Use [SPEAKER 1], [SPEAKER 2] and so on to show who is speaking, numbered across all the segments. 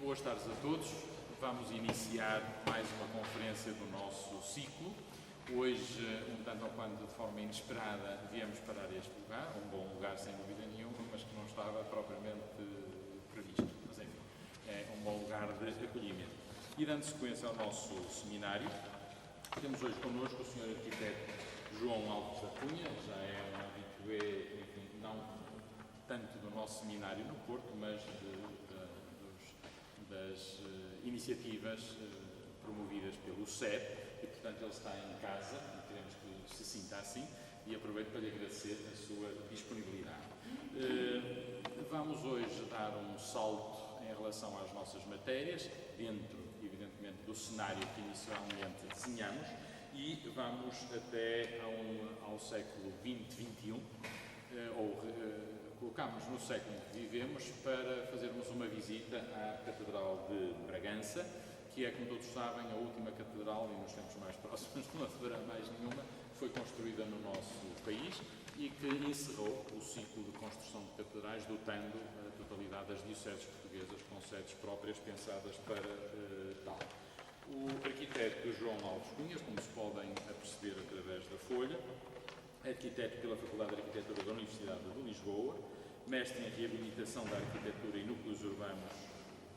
[SPEAKER 1] Boas tardes a todos. Vamos iniciar mais uma conferência do nosso ciclo. Hoje, um tanto ou quanto de forma inesperada, viemos parar este lugar, um bom lugar sem dúvida nenhuma, mas que não estava propriamente previsto. Mas enfim, é um bom lugar de acolhimento. E dando sequência ao nosso seminário, temos hoje connosco o Sr. Arquiteto João Alves da Cunha, já é um habitué, enfim, não tanto do nosso seminário no Porto, mas das iniciativas promovidas pelo SEB, e portanto ele está em casa, e queremos que se sinta assim, e aproveito para lhe agradecer a sua disponibilidade. Vamos hoje dar um salto em relação às nossas matérias, dentro, evidentemente, do cenário que inicialmente desenhamos, e vamos até ao século XX, XXI, colocámos no século em que vivemos para fazermos uma visita à Catedral de Bragança, que é, como todos sabem, a última catedral, e nos tempos mais próximos não haverá mais nenhuma, que foi construída no nosso país e que encerrou o ciclo de construção de catedrais, dotando a totalidade das dioceses portuguesas com sedes próprias pensadas para tal. O arquiteto João Alves Cunha, como se podem aperceber através da folha, arquiteto pela Faculdade de Arquitetura da Universidade de Lisboa, mestre em Reabilitação da Arquitetura e Núcleos Urbanos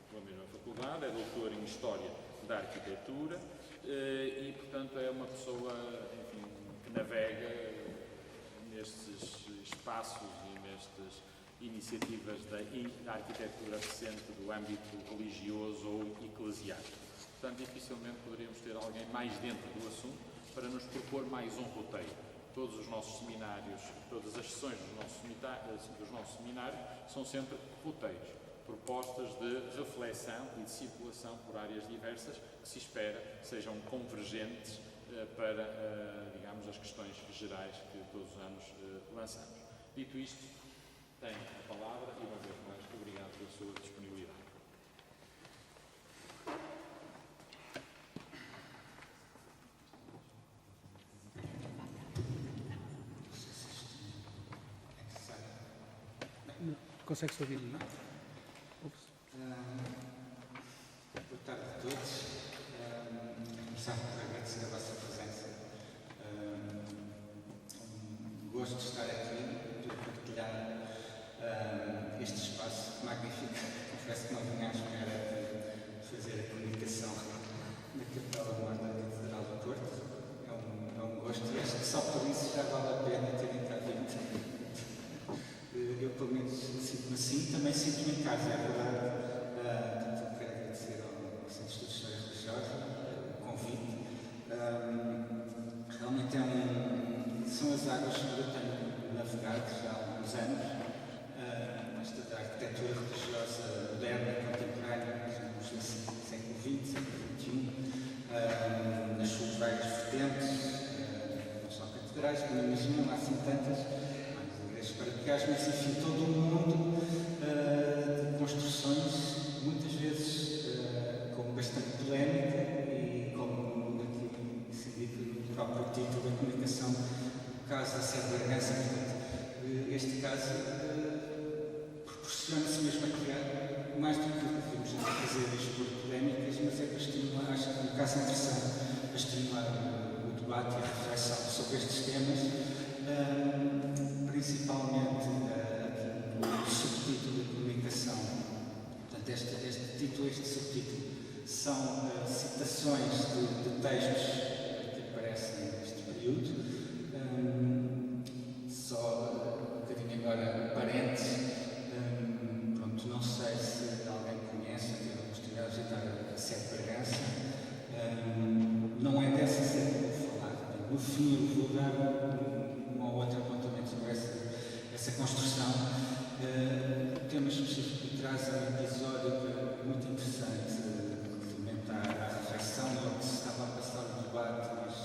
[SPEAKER 1] pela mesma faculdade, é doutor em História da Arquitetura e, portanto, é uma pessoa, enfim, que navega nestes espaços e nestas iniciativas da arquitetura recente do âmbito religioso ou eclesiástico. Portanto, dificilmente poderíamos ter alguém mais dentro do assunto para nos propor mais um roteiro. Todos os nossos seminários, todas as sessões dos nossos seminários são sempre roteiros, propostas de reflexão e de circulação por áreas diversas que se espera sejam convergentes para, digamos, as questões gerais que todos os anos lançamos. Dito isto, tenho a palavra e, uma vez mais, obrigado pela sua disponibilidade.
[SPEAKER 2] Consegue-se ouvir?
[SPEAKER 3] Boa tarde a todos. Começar por agradecer a vossa presença. Um gosto de estar aqui, de partilhar este espaço magnífico. Confesso que não vinha à espera de fazer a comunicação na Capela Maior da Catedral do Porto. É um gosto e acho que só por isso já vale a pena terem cá vindo. Eu, pelo menos, sinto-me assim, também sinto-me em casa, é verdade. Portanto, quero agradecer ao Centro de Estudos de História Religiosa o convite. Realmente são as águas que eu tenho navegado já há alguns anos, esta da arquitetura religiosa moderna e contemporânea, no século XX, século XXI, nas suas várias vertentes, não só catedrais, como imaginam, há assim tantas. Paroquiais, mas enfim, todo um mundo de construções, muitas vezes com bastante polémica e como aqui se indica no próprio título da comunicação, o caso da Sé de Bragança. Este caso proporciona-se mesmo a criar mais do que devemos fazer isto por polémicas, mas é para estimular, acho que é um caso interessante, para estimular o debate e a reflexão sobre estes temas. Principalmente aqui no subtítulo de comunicação. Portanto, este título, este subtítulo, são citações de textos que aparecem neste período. Só um bocadinho agora parentes. Pronto, não sei se alguém conhece, teve a oportunidade de visitar a Sé de Bragança. Não é dessa Sé que eu vou falar. No fim, eu vou dar um ou outro apontamento sobre essa construção. O tema específico que traz é um episódio muito interessante relativamente à reflexão ao que se estava a passar no debate, mas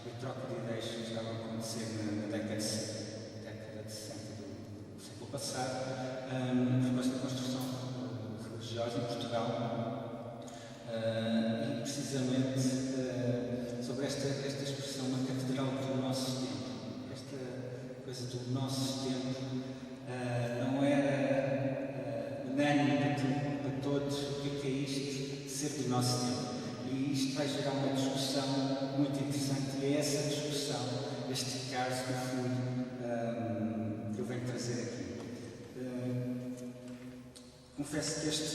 [SPEAKER 3] a troca de ideias que estava a acontecer na década de 60 do século passado, propôs a construção religiosa em Portugal e precisamente sobre esta expressão, uma catedral do nosso tempo. Esta coisa do nosso tempo não era unânime para todos. O que é isto? nosso tempo. E isto vai gerar uma discussão muito interessante, e é essa discussão, este caso que eu venho trazer aqui. Confesso que este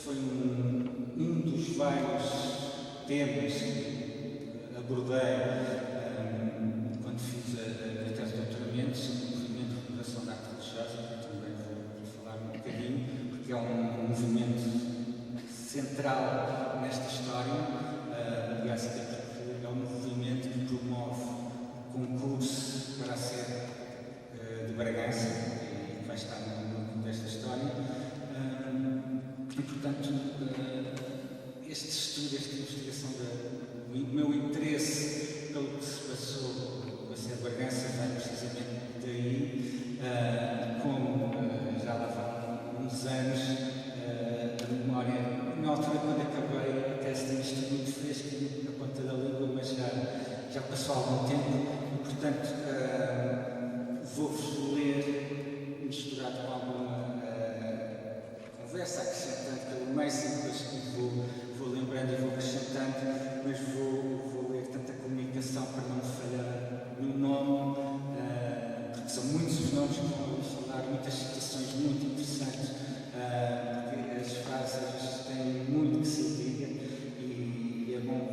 [SPEAKER 3] foi um dos vários temas que abordei quando fiz a tese de doutoramento sobre o movimento de renovação da arte religiosa, que também vou falar um bocadinho, porque é um movimento central nesta história. Aliás, é um movimento que promove o concurso para a sede de Bragança, e vai estar no mundo desta história. E, portanto, este estudo, esta investigação, o meu interesse pelo que se passou com a sede de Bragança vai precisamente daí, como já lá vão uns anos, a memória, na altura quando acabei a tese de estudo muito fresco na ponta da língua, mas já passou algum tempo, e, portanto, vou-vos ler, misturado com alguma conversa, acrescentando pelo meio, depois vou lembrando e vou acrescentando, mas vou ler tanta comunicação para não falhar no nome, porque são muitos os nomes que vou falar, muitas citações muito interessantes, porque as frases têm muito que se diga e é bom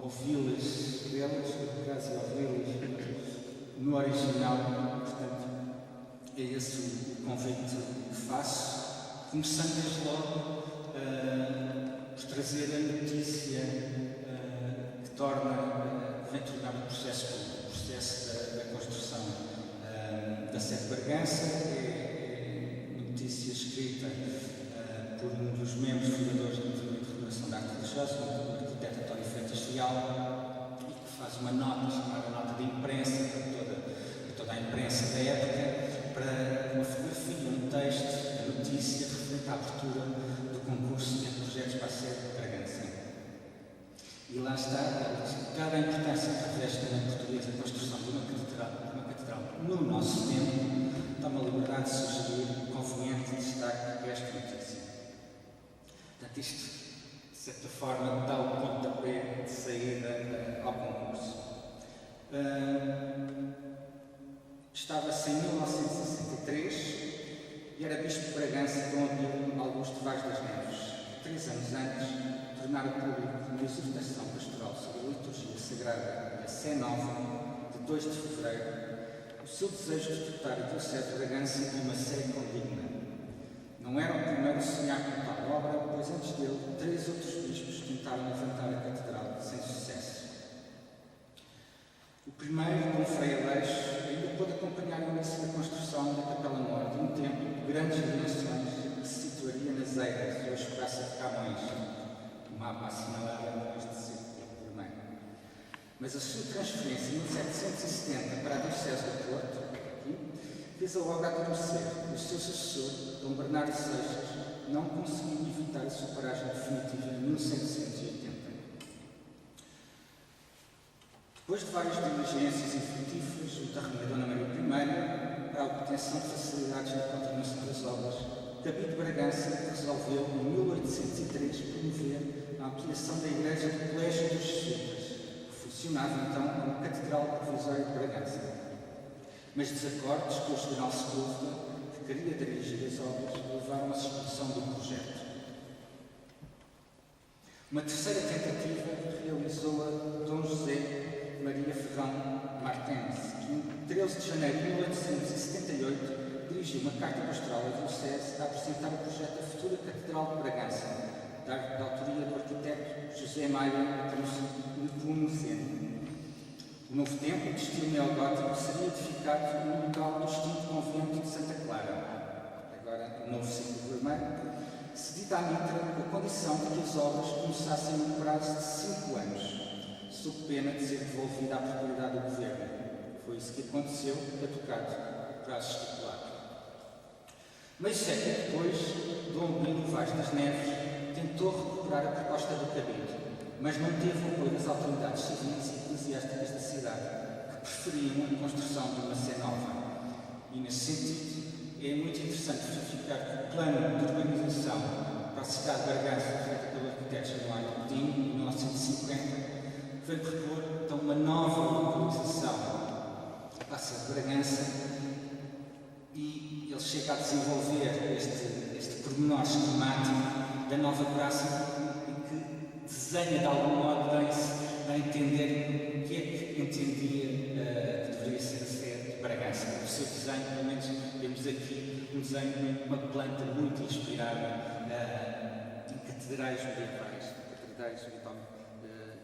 [SPEAKER 3] ouvi-las delas, no caso ouvi-las no original. Portanto, é esse o convite que faço, começando desde logo por trazer a notícia que vem tornar o processo da construção da sede de Bragança. É uma notícia escrita por um dos membros fundadores do movimento de renovação da arte religiosa, o arquiteto António Freitas Fial, e que faz uma nota chamada nota de imprensa para toda a imprensa da época, para uma fotografia, um texto, a notícia referente à abertura do concurso de projetos para a sede de Bragança. E lá está, dada a importância que reveste na portuguesa a construção de uma catedral no nosso tempo, toma a liberdade de sugerir conveniente destaque esta notícia. Portanto, isto, de certa forma, dá o pontapé de saída ao concurso. Estava-se em 1963 e era bispo de Bragança Dom Augusto Vaz das Neves. 3 anos antes, tornara público uma exortação pastoral sobre a liturgia sagrada da Sé Nova, de 2 de fevereiro, o seu desejo de dotar a Diocese de Bragança de uma sé condigna. Não era o primeiro a sonhar com tal obra, pois antes dele, 3 outros bispos tentaram levantar a catedral sem sucesso. O primeiro, Dom Frei Aleixo, ainda pôde acompanhar o início da construção da Capela Mor de um templo de grandes dimensões que se situaria nas Eiras, hoje Praça de Camões, o mapa assinalado neste círculo vermelho. Mas a sua transferência em 1770 para a Diocese do Porto, aqui, fez-a logo adormecer, e o seu sucessor, Dom Bernardo Seixas, não conseguiu evitar a sua paragem definitiva em 1780. Depois de várias diligências infrutíferas junto à Rainha Dona Maria I, para a obtenção de facilidades na continuação das obras, David de Bragança resolveu, em 1803, promover a ampliação da igreja do Colégio dos Jesuítas, que funcionava então como Catedral Provisória de Bragança. Mas desacordos com o general Sepúlveda, que queria dirigir as obras, levaram à suspensão do projeto. Uma terceira tentativa realizou-a Dom José Maria Ferrão Martens, que em 13 de janeiro de 1878 dirigiu uma carta pastoral à Diocese a apresentar o projeto da futura Catedral de Bragança, da autoria do arquiteto José Maia Nepomuceno. O novo templo, de estilo neogótico, seria edificado no local do extinto convento de Santa Clara, agora o novo círculo vermelho, cedida à mitra a condição de que as obras começassem no prazo de 5 anos, sob pena de ser devolvida à propriedade do governo. Foi isso que aconteceu, caducado o prazo estipulado. Meio século depois, Dom Bento Vaz das Neves tentou recuperar a proposta do Cabildo, mas não teve o apoio das autoridades civis e eclesiásticas da cidade, que preferiam a construção de uma sé nova. E, nesse sentido, é muito interessante verificar que o plano de urbanização para a cidade de Bragança, feito pelo arquiteto João chega a desenvolver este pormenor esquemático da nova praça e que desenha de algum modo, dá a entender o que é que entendia que deveria ser a sede de Bragança. O seu desenho, pelo menos vemos aqui um desenho de uma planta muito inspirada em catedrais medievais, catedrais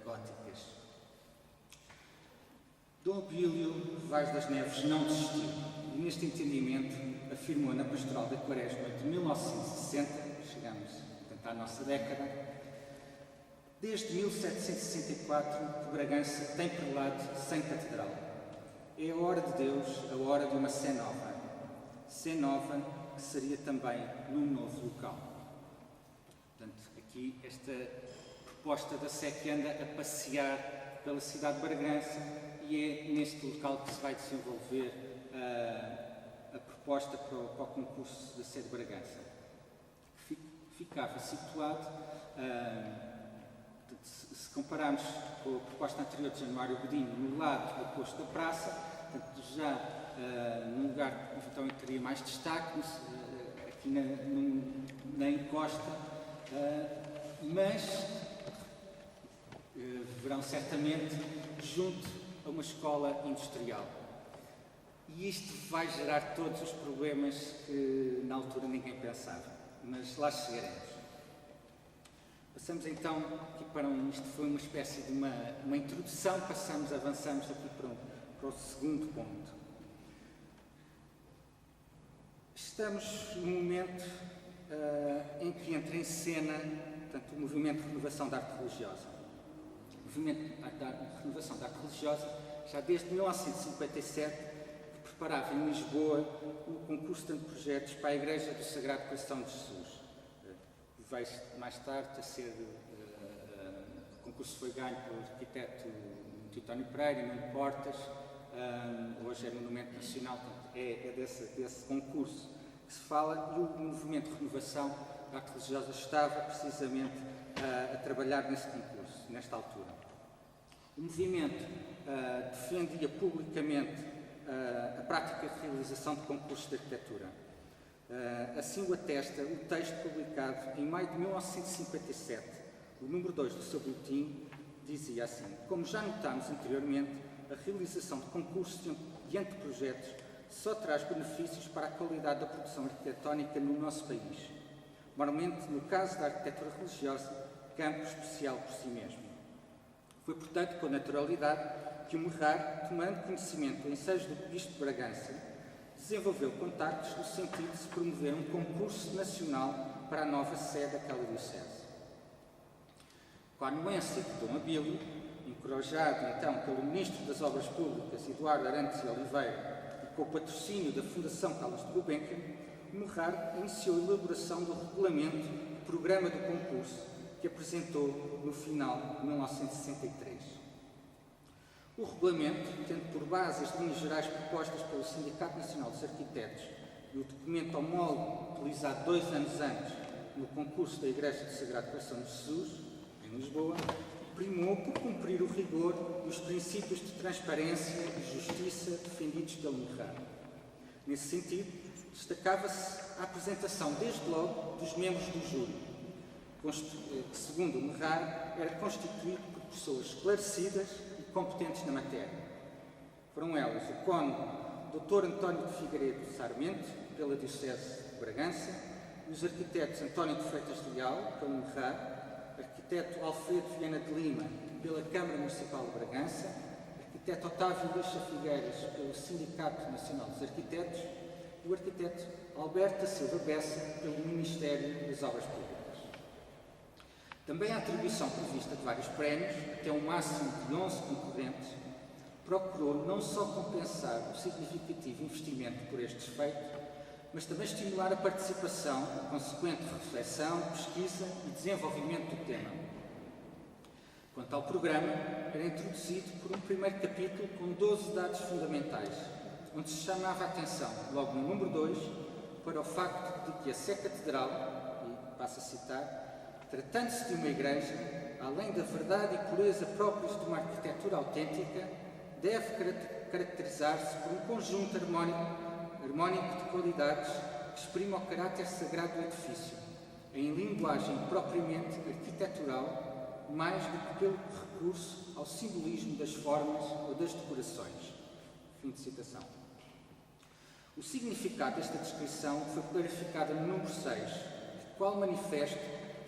[SPEAKER 3] góticas. Dom Abílio Vaz das Neves não desistiu e, neste entendimento, afirmou na Pastoral da Quaresma de 1960, chegamos portanto, à nossa década, desde 1764 que Bragança tem prelado sem catedral. É a hora de Deus, a hora de uma Sé nova. Sé nova que seria também num novo local. Portanto, aqui esta proposta da Sé que anda a passear pela cidade de Bragança e é neste local que se vai desenvolver a proposta para o concurso da Sé de Bragança. Ficava situado, se compararmos com a proposta anterior de Januário Godinho, no lado oposto da praça, portanto, já num lugar então, que teria mais destaque, aqui na encosta, mas verão certamente junto a uma escola industrial. E isto vai gerar todos os problemas que na altura ninguém pensava, mas lá chegaremos. Passamos então aqui para isto foi uma espécie de uma introdução, avançamos aqui para o segundo ponto. Estamos num momento em que entra em cena portanto, o movimento de renovação da arte religiosa. O movimento da renovação da arte religiosa, já desde 1957, que preparava em Lisboa o concurso de projetos para a Igreja do Sagrado Coração de Jesus. Vai mais tarde a ser, o concurso foi ganho pelo arquiteto Titónio Pereira, Nuno Portas, hoje é Monumento Nacional, portanto, é desse concurso que se fala, e o movimento de renovação da arte religiosa estava precisamente a trabalhar nesse concurso, nesta altura. O movimento defendia publicamente a prática de realização de concursos de arquitetura. Assim o atesta o texto publicado em maio de 1957, o número 2 do seu boletim, dizia assim: como já notámos anteriormente, a realização de concursos de anteprojetos só traz benefícios para a qualidade da produção arquitetónica no nosso país. Normalmente, no caso da arquitetura religiosa, campo especial por si mesmo. Foi, portanto, com naturalidade que o Merrar, tomando conhecimento do ensejo do Bispo de Bragança, desenvolveu contactos no sentido de se promover um concurso nacional para a nova sede daquela diocese. Com a anuência de Dom Abílio, encorajado então pelo Ministro das Obras Públicas, Eduardo Arantes de Oliveira, e com o patrocínio da Fundação Carlos de Gulbenkian, o Merrar iniciou a elaboração do regulamento do programa do concurso, que apresentou no final de 1963. O regulamento, tendo por base as linhas gerais propostas pelo Sindicato Nacional dos Arquitetos e o documento homólogo utilizado 2 anos antes no concurso da Igreja do Sagrado Coração de Jesus, em Lisboa, primou por cumprir o rigor e os princípios de transparência e justiça defendidos pelo Merrar. Nesse sentido, destacava-se a apresentação, desde logo, dos membros do júri, que, segundo o Merrar, era constituído por pessoas esclarecidas e competentes na matéria. Foram elas o cônego Dr. António de Figueiredo Sarmento, pela Diocese de Bragança, e os arquitetos António de Freitas Leal, pelo Merrar, arquiteto Alfredo Viana de Lima, pela Câmara Municipal de Bragança, arquiteto Otávio Lixa Figueiras, pelo Sindicato Nacional dos Arquitetos, e o arquiteto Alberto da Silva Bessa, pelo Ministério das Obras Públicas. Também a atribuição prevista de vários prémios, até um máximo de 11 concorrentes, procurou não só compensar o significativo investimento por estes feitos, mas também estimular a participação, a consequente reflexão, pesquisa e desenvolvimento do tema. Quanto ao programa, era introduzido por um primeiro capítulo com 12 dados fundamentais, onde se chamava a atenção, logo no número 2, para o facto de que a Sé Catedral, e passo a citar, tratando-se de uma igreja, além da verdade e pureza próprias de uma arquitetura autêntica, deve caracterizar-se por um conjunto harmónico de qualidades que exprima o caráter sagrado do edifício, em linguagem propriamente arquitetural, mais do que pelo recurso ao simbolismo das formas ou das decorações. Fim de citação. O significado desta descrição foi clarificado no número 6, que, qual manifesto,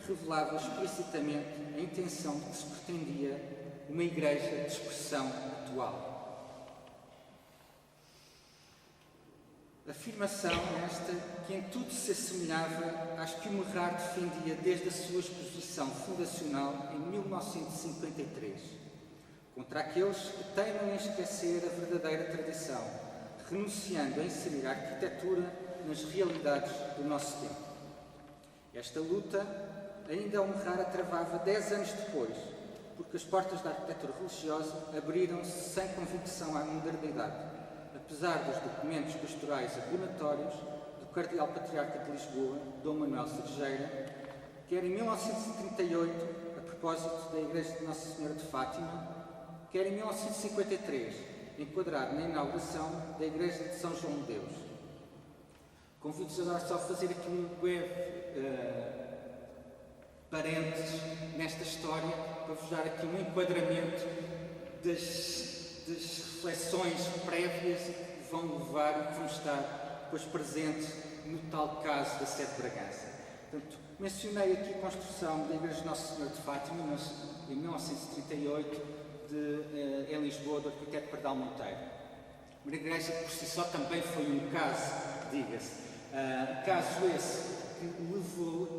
[SPEAKER 3] revelava explicitamente a intenção de que se pretendia uma igreja de expressão atual. Afirmação esta que em tudo se assemelhava às que o Merrar defendia desde a sua exposição fundacional em 1953, contra aqueles que teimam em esquecer a verdadeira tradição, renunciando a inserir a arquitetura nas realidades do nosso tempo. Esta luta ainda o Merrar travava 10 anos depois, porque as portas da arquitetura religiosa abriram-se sem convicção à modernidade, apesar dos documentos pastorais abonatórios do Cardeal Patriarca de Lisboa, Dom Manuel Cerejeira, quer em 1938, a propósito da Igreja de Nossa Senhora de Fátima, quer em 1953, enquadrado na inauguração da Igreja de São João de Deus. Convido-vos agora só a fazer aqui um breve parênteses nesta história, para vos dar aqui um enquadramento das reflexões prévias que vão levar e que vão estar depois presentes no tal caso da sede de Bragança. Portanto, mencionei aqui a construção da Igreja de Nossa Senhora de Fátima, em 1938, em Lisboa, do arquiteto Pardal Monteiro. Uma igreja que por si só também foi um caso, diga-se. Caso esse que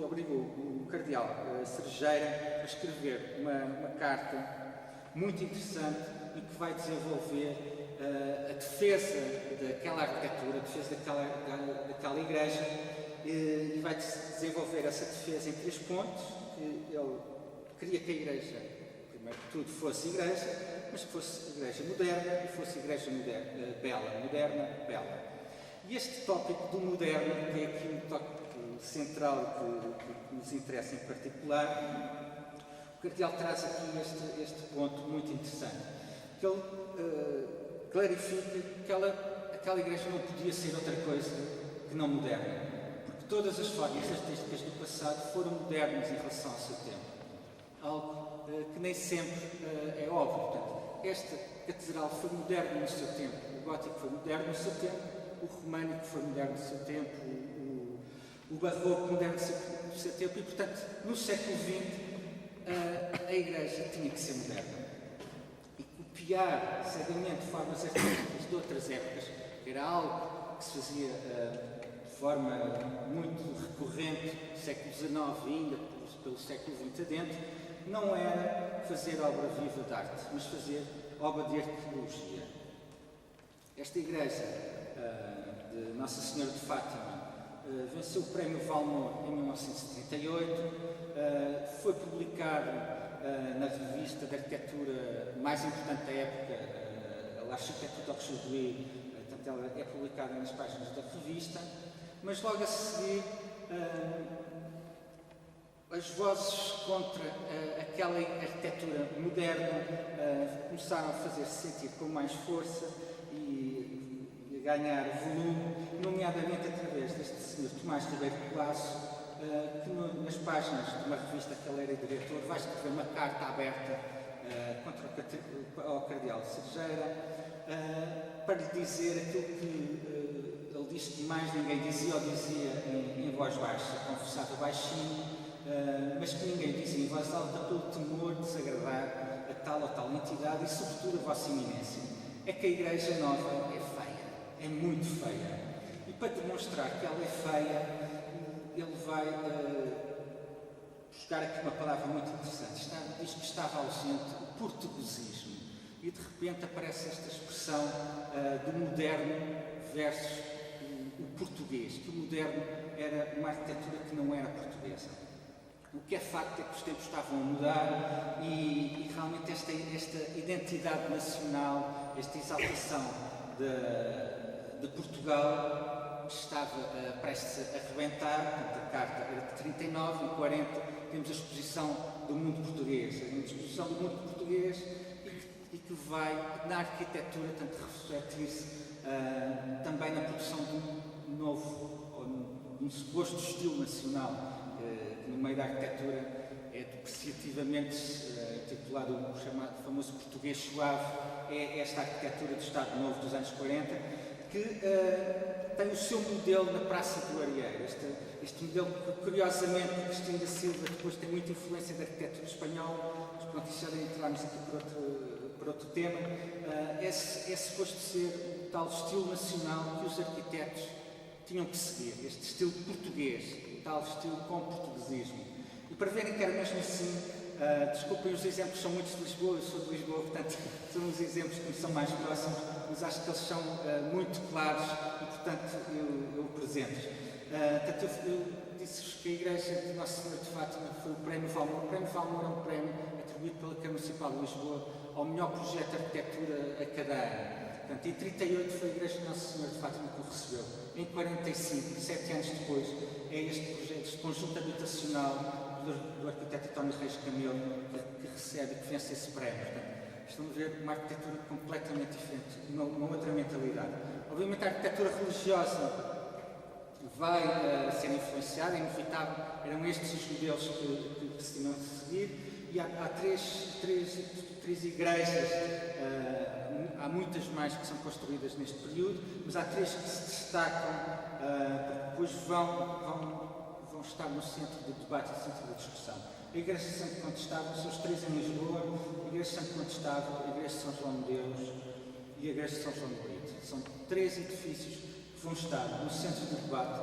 [SPEAKER 3] obrigou o cardeal Cerejeira a escrever uma carta muito interessante e que vai desenvolver a defesa daquela arquitetura, a defesa daquela igreja, e vai desenvolver essa defesa em 3 pontos. Que ele queria que a igreja, primeiro que tudo, fosse igreja, mas que fosse igreja moderna e fosse igreja moderna, bela. E este tópico do moderno, que é aqui um tópico central que nos interessa em particular, o cardeal traz aqui este ponto muito interessante, que ele clarifica que aquela igreja não podia ser outra coisa que não moderna, porque todas as formas artísticas do passado foram modernas em relação ao seu tempo, algo que nem sempre é óbvio. Portanto, esta catedral foi moderna no seu tempo, o gótico foi moderno no seu tempo, o românico foi moderno no seu tempo, o barroco moderno no seu tempo, e, portanto, no século XX, a igreja tinha que ser moderna. E copiar cegamente formas artísticas de outras épocas, que era algo que se fazia de forma muito recorrente no século XIX e ainda pelo século XX adentro, não era fazer obra viva de arte, mas fazer obra de arqueologia. Esta igreja de Nossa Senhora de Fátima venceu o Prémio Valmor em 1938, foi publicado na revista de arquitetura mais importante da época, l'Architecture d'Aujourd'hui, portanto ela é publicada nas páginas da revista, mas logo a seguir as vozes contra aquela arquitetura moderna começaram a fazer-se sentir com mais força e a ganhar volume, nomeadamente através deste Sr. Tomás Ribeiro Colasso, que nas páginas de uma revista que ele era diretor vai escrever uma carta aberta contra o cardeal Cerejeira, para lhe dizer aquilo que ele disse que mais ninguém dizia ou dizia em voz baixa, confessava baixinho, mas que ninguém dizia em voz alta pelo temor de desagradar a tal ou tal entidade e, sobretudo, a Vossa Eminência. É que a Igreja Nova é feia, é muito feia. E para demonstrar que ela é feia, ele vai buscar aqui uma palavra muito interessante. Diz que estava ausente o portuguesismo. E de repente aparece esta expressão do moderno versus o português, que o moderno era uma arquitetura que não era portuguesa. O que é facto é que os tempos estavam a mudar e realmente esta identidade nacional, esta exaltação de Portugal estava prestes a arrebentar. A carta era de 39, em 40 temos a exposição do mundo português, a exposição do mundo português e que vai, na arquitetura, tanto refletir-se também na produção de um novo, um suposto estilo nacional, que no meio da arquitetura é depreciativamente titulado o chamado famoso português suave, é esta arquitetura do Estado Novo dos anos 40, que tem o seu modelo na Praça do Arieiro. Este modelo, curiosamente, Cristina da Silva depois tem muita influência da arquitetura espanhola, mas pronto, isso já entrarmos aqui por outro tema. É suposto ser o tal estilo nacional que os arquitetos tinham que seguir, este estilo português, o tal estilo com portuguesismo. E para verem que era mesmo assim, desculpem, os exemplos são muitos de Lisboa, eu sou de Lisboa, portanto são os exemplos que me são mais próximos, mas acho que eles são muito claros e, portanto, eu apresento-os. Eu disse-vos que a Igreja de Nossa Senhora de Fátima foi o Prémio Valmor. O Prémio Valmor é um prémio atribuído pela Câmara Municipal de Lisboa ao melhor projeto de arquitetura a cada ano. Portanto, em 38 foi a Igreja de Nossa Senhora de Fátima que o recebeu. Em 45, 7 anos depois, é este projeto, este conjunto habitacional do arquiteto António Reis Camelo que recebe e que vence esse prémio. Portanto, estão a ver uma arquitetura completamente diferente, uma outra mentalidade. Obviamente a arquitetura religiosa vai ser influenciada, é inevitável, eram estes os modelos que se tinham de seguir, e há três igrejas, há muitas mais que são construídas neste período, mas há três que se destacam, porque depois vão estar no centro do debate e no centro da discussão. A Igreja de Santo Contestável, são os três em Lisboa, a Igreja de Santo Contestável, a Igreja de São João de Deus e a Igreja de São João de Brito. São três edifícios que vão estar no centro do debate.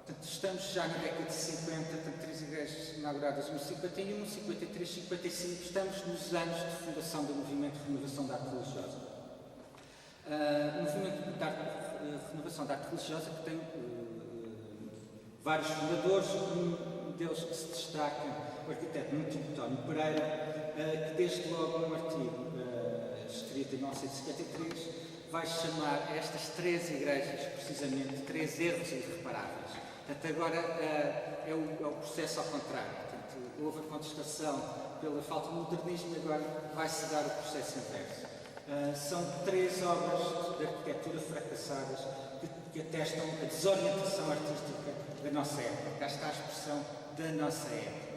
[SPEAKER 3] Portanto, estamos já na década de 50, portanto, três igrejas inauguradas no 51, 53, 55, estamos nos anos de fundação do movimento de renovação da arte religiosa. O movimento de renovação da arte religiosa que tem vários fundadores, um deles que se destaca, o arquiteto António Pereira, que desde logo num artigo escrito em 1953 vai chamar estas três igrejas precisamente três erros irreparáveis. Portanto, agora é o processo ao contrário. Portanto, houve a contestação pela falta de modernismo e agora vai-se dar o processo inverso. São três obras de arquitetura fracassadas que atestam a desorientação artística da nossa época. Cá está a expressão da nossa época.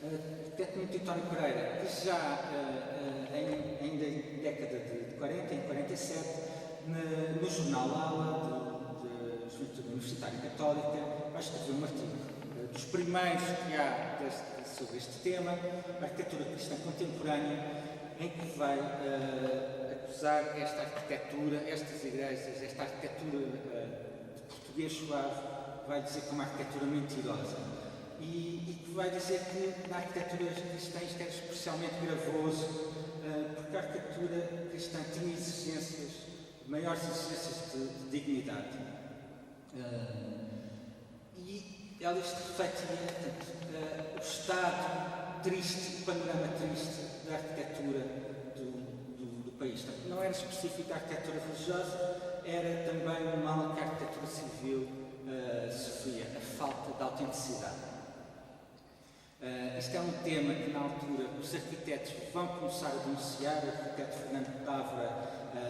[SPEAKER 3] O arquiteto António Pereira, que já ainda em década de 40, em 47, no jornal Ala da Juventude Universitária Católica, vai escrever um artigo dos primeiros que há sobre este tema, a arquitetura cristã contemporânea, em que vai acusar esta arquitetura, estas igrejas, esta arquitetura de português suave, vai dizer que é uma arquitetura mentirosa. E que vai dizer que na arquitetura cristã isto era especialmente gravoso, porque a arquitetura cristã tinha exigências, maiores exigências de dignidade. E ela isto refletia o estado triste, o panorama triste da arquitetura do país. Portanto, não era específico da arquitetura religiosa, era também o mal que a arquitetura civil sofria, a falta de autenticidade. Este é um tema que na altura os arquitetos vão começar a denunciar. O arquiteto Fernando Távora,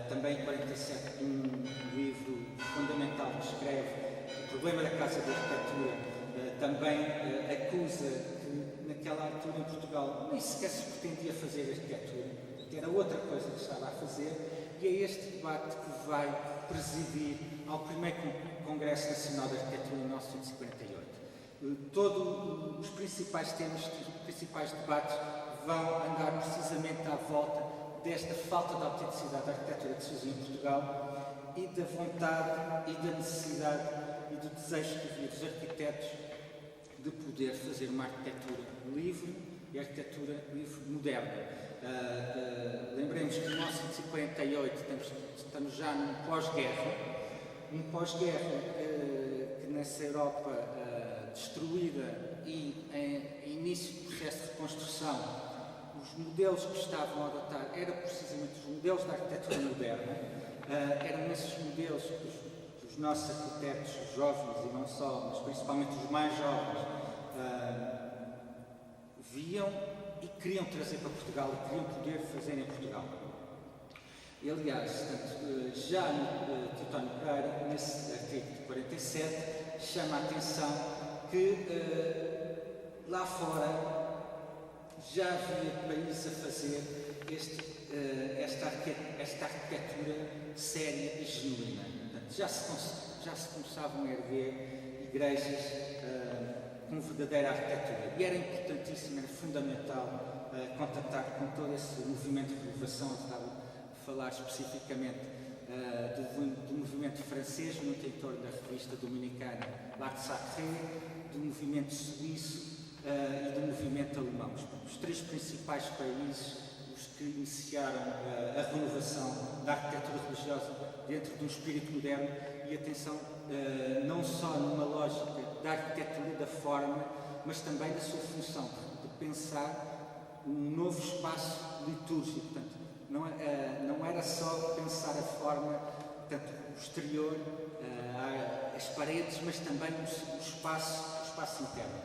[SPEAKER 3] também em 47, um livro fundamental que escreve, O Problema da Casa da Arquitetura, também acusa que naquela altura em Portugal nem sequer se pretendia fazer arquitetura, era outra coisa que estava a fazer, e é este debate que vai presidir ao primeiro Congresso Nacional de Arquitetura em 1948. Todos os principais temas, os principais debates vão andar precisamente à volta desta falta de autenticidade da arquitetura que se fazia em Portugal e da vontade e da necessidade e do desejo que havia dos arquitetos de poder fazer uma arquitetura livre e arquitetura livre moderna. Lembremos que em 1948 estamos já num pós-guerra, que nessa Europa destruída e em início do processo de reconstrução, os modelos que estavam a adotar eram precisamente os modelos da arquitetura moderna, eram esses modelos que os nossos arquitetos, os jovens e não só, mas principalmente os mais jovens, viam e queriam trazer para Portugal e queriam poder fazer em Portugal. E, aliás, portanto, já no Teutónio Pereira, nesse artigo de 47, chama a atenção que lá fora já havia países a fazer esta arquitetura séria e genuína. Portanto, já se começavam a erguer igrejas com verdadeira arquitetura. E era importantíssimo, era fundamental contactar com todo esse movimento de renovação. Estava a falar especificamente do movimento francês, muito em torno da revista dominicana L'Art Sacré, do movimento suíço e do movimento alemão. Os três principais países os que iniciaram a renovação da arquitetura religiosa dentro de um espírito moderno e, atenção, não só numa lógica da arquitetura, da forma, mas também da sua função, de pensar um novo espaço litúrgico. Portanto, não era só pensar a forma, portanto, o exterior, as paredes, mas também o espaço interno.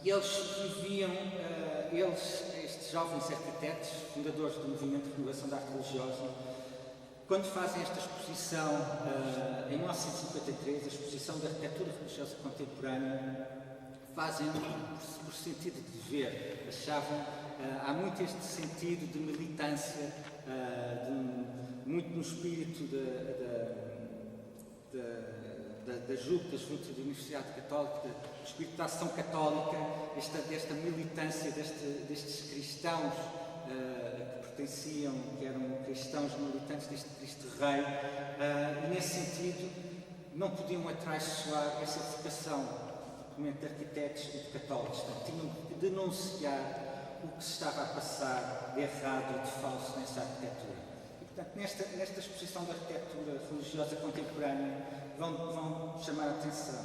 [SPEAKER 3] E eles viviam, estes jovens arquitetos, fundadores do movimento de renovação da arte religiosa, quando fazem esta exposição, em 1953, a exposição da arquitetura religiosa contemporânea, fazem por sentido de dever. Achavam, há muito este sentido de militância, muito no espírito da JUC, da Junta da Universidade Católica, do espírito da ação católica, desta militância destes cristãos que eram cristãos militantes deste Cristo Rei, e nesse sentido não podiam atraiçoar essa vocação de arquitetos e de católicos. Portanto, tinham que denunciar o que se estava a passar de errado e de falso nessa arquitetura. E, portanto, nesta exposição da arquitetura religiosa contemporânea vão chamar a atenção.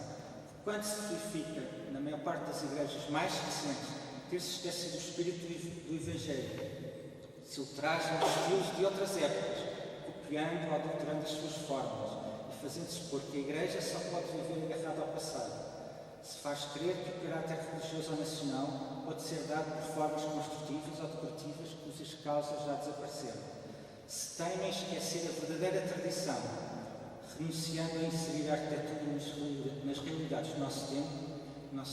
[SPEAKER 3] Quando se verifica, na maior parte das igrejas mais recentes, ter-se esquecido do espírito do Evangelho, se ultrajam os estilos de outras épocas, copiando ou adulterando as suas formas e fazendo-se supor que a Igreja só pode viver agarrada ao passado. Se faz crer que o caráter religioso ou nacional pode ser dado por formas construtivas ou decorativas cujas causas já desapareceram. Se temem esquecer a verdadeira tradição, renunciando a inserir a arquitetura nas realidades do nosso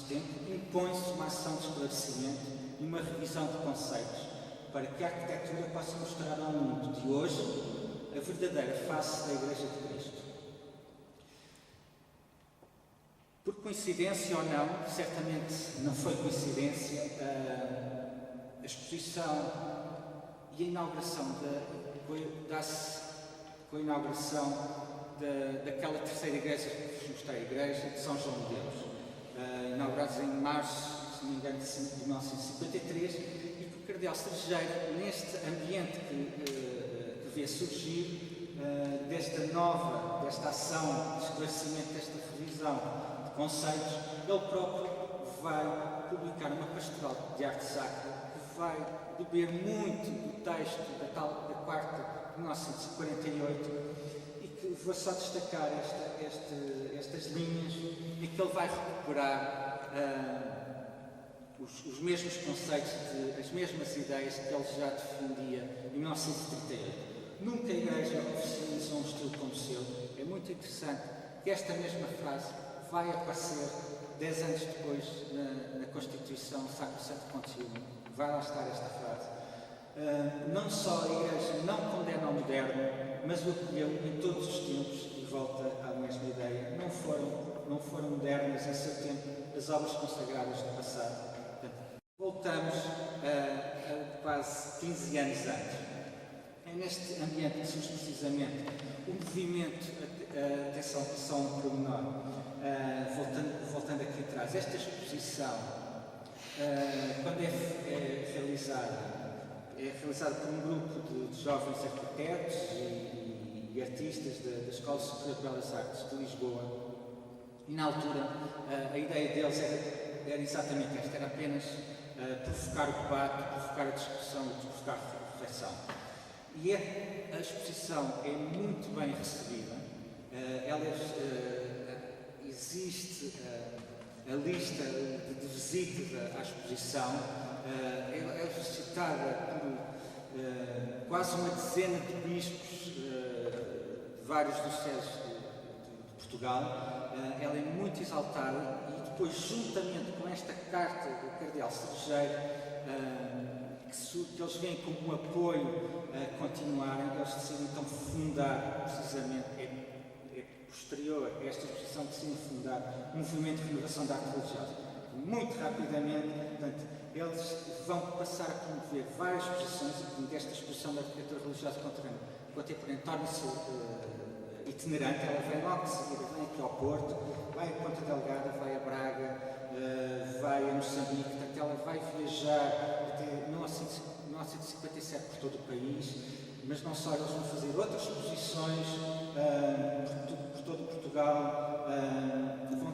[SPEAKER 3] tempo, impõe-se uma ação de esclarecimento e uma revisão de conceitos, para que a arquitetura possa mostrar ao mundo de hoje a verdadeira face da Igreja de Cristo. Por coincidência ou não, certamente não foi coincidência, a exposição e a inauguração dá-se com a inauguração daquela terceira igreja que vos mostrei, a Igreja de São João de Deus, inaugurados em março, se não me engano, de 1953, e que o Cardeal Cerejeiro, neste ambiente que vê surgir, desta ação de esclarecimento, desta revisão de conceitos, ele próprio vai publicar uma pastoral de arte sacra que vai beber muito do texto da quarta de 1948, vou só destacar estas linhas e que ele vai recuperar os mesmos conceitos, as mesmas ideias que ele já defendia em 1938. Nunca a Igreja oficializou um estilo como o seu. É muito interessante que esta mesma frase vai aparecer 10 anos depois na Constituição Sacro Santo Concílio. Vai lá estar esta frase. Não só a Igreja não condena o moderno, mas o acolheu em todos os tempos e volta à mesma ideia. Não foram modernas em seu tempo as obras consagradas do passado. Portanto, voltamos a quase 15 anos antes. É neste ambiente que surge precisamente o movimento, atenção, só um pormenor, voltando aqui atrás. Esta exposição, quando é realizada por um grupo de jovens arquitetos e artistas da Escola Superior de Belas Artes de Lisboa, e na altura a ideia deles era exatamente esta, era apenas provocar o debate, provocar a discussão e provocar a reflexão. E a exposição é muito bem recebida, existe a lista de visitas à exposição, é visitada quase uma dezena de bispos de vários dioceses de Portugal. Ela é muito exaltada e depois, juntamente com esta carta do Cardeal Cerejeiro, que eles veem como um apoio a continuarem, eles decidem então fundar, precisamente, é posterior a esta exposição, decidem fundar um movimento de renovação da arte religiosa. Muito rapidamente, portanto, eles vão passar a promover várias exposições, e desta exposição da arquitetura religiosa contemporânea torna-se itinerante. Ela vem logo de seguida, vem aqui ao Porto, vai a Ponta Delgada, vai a Braga, vai a Moçambique, portanto ela vai viajar até 1957 por todo o país, mas não só, eles vão fazer outras exposições por todo Portugal, vão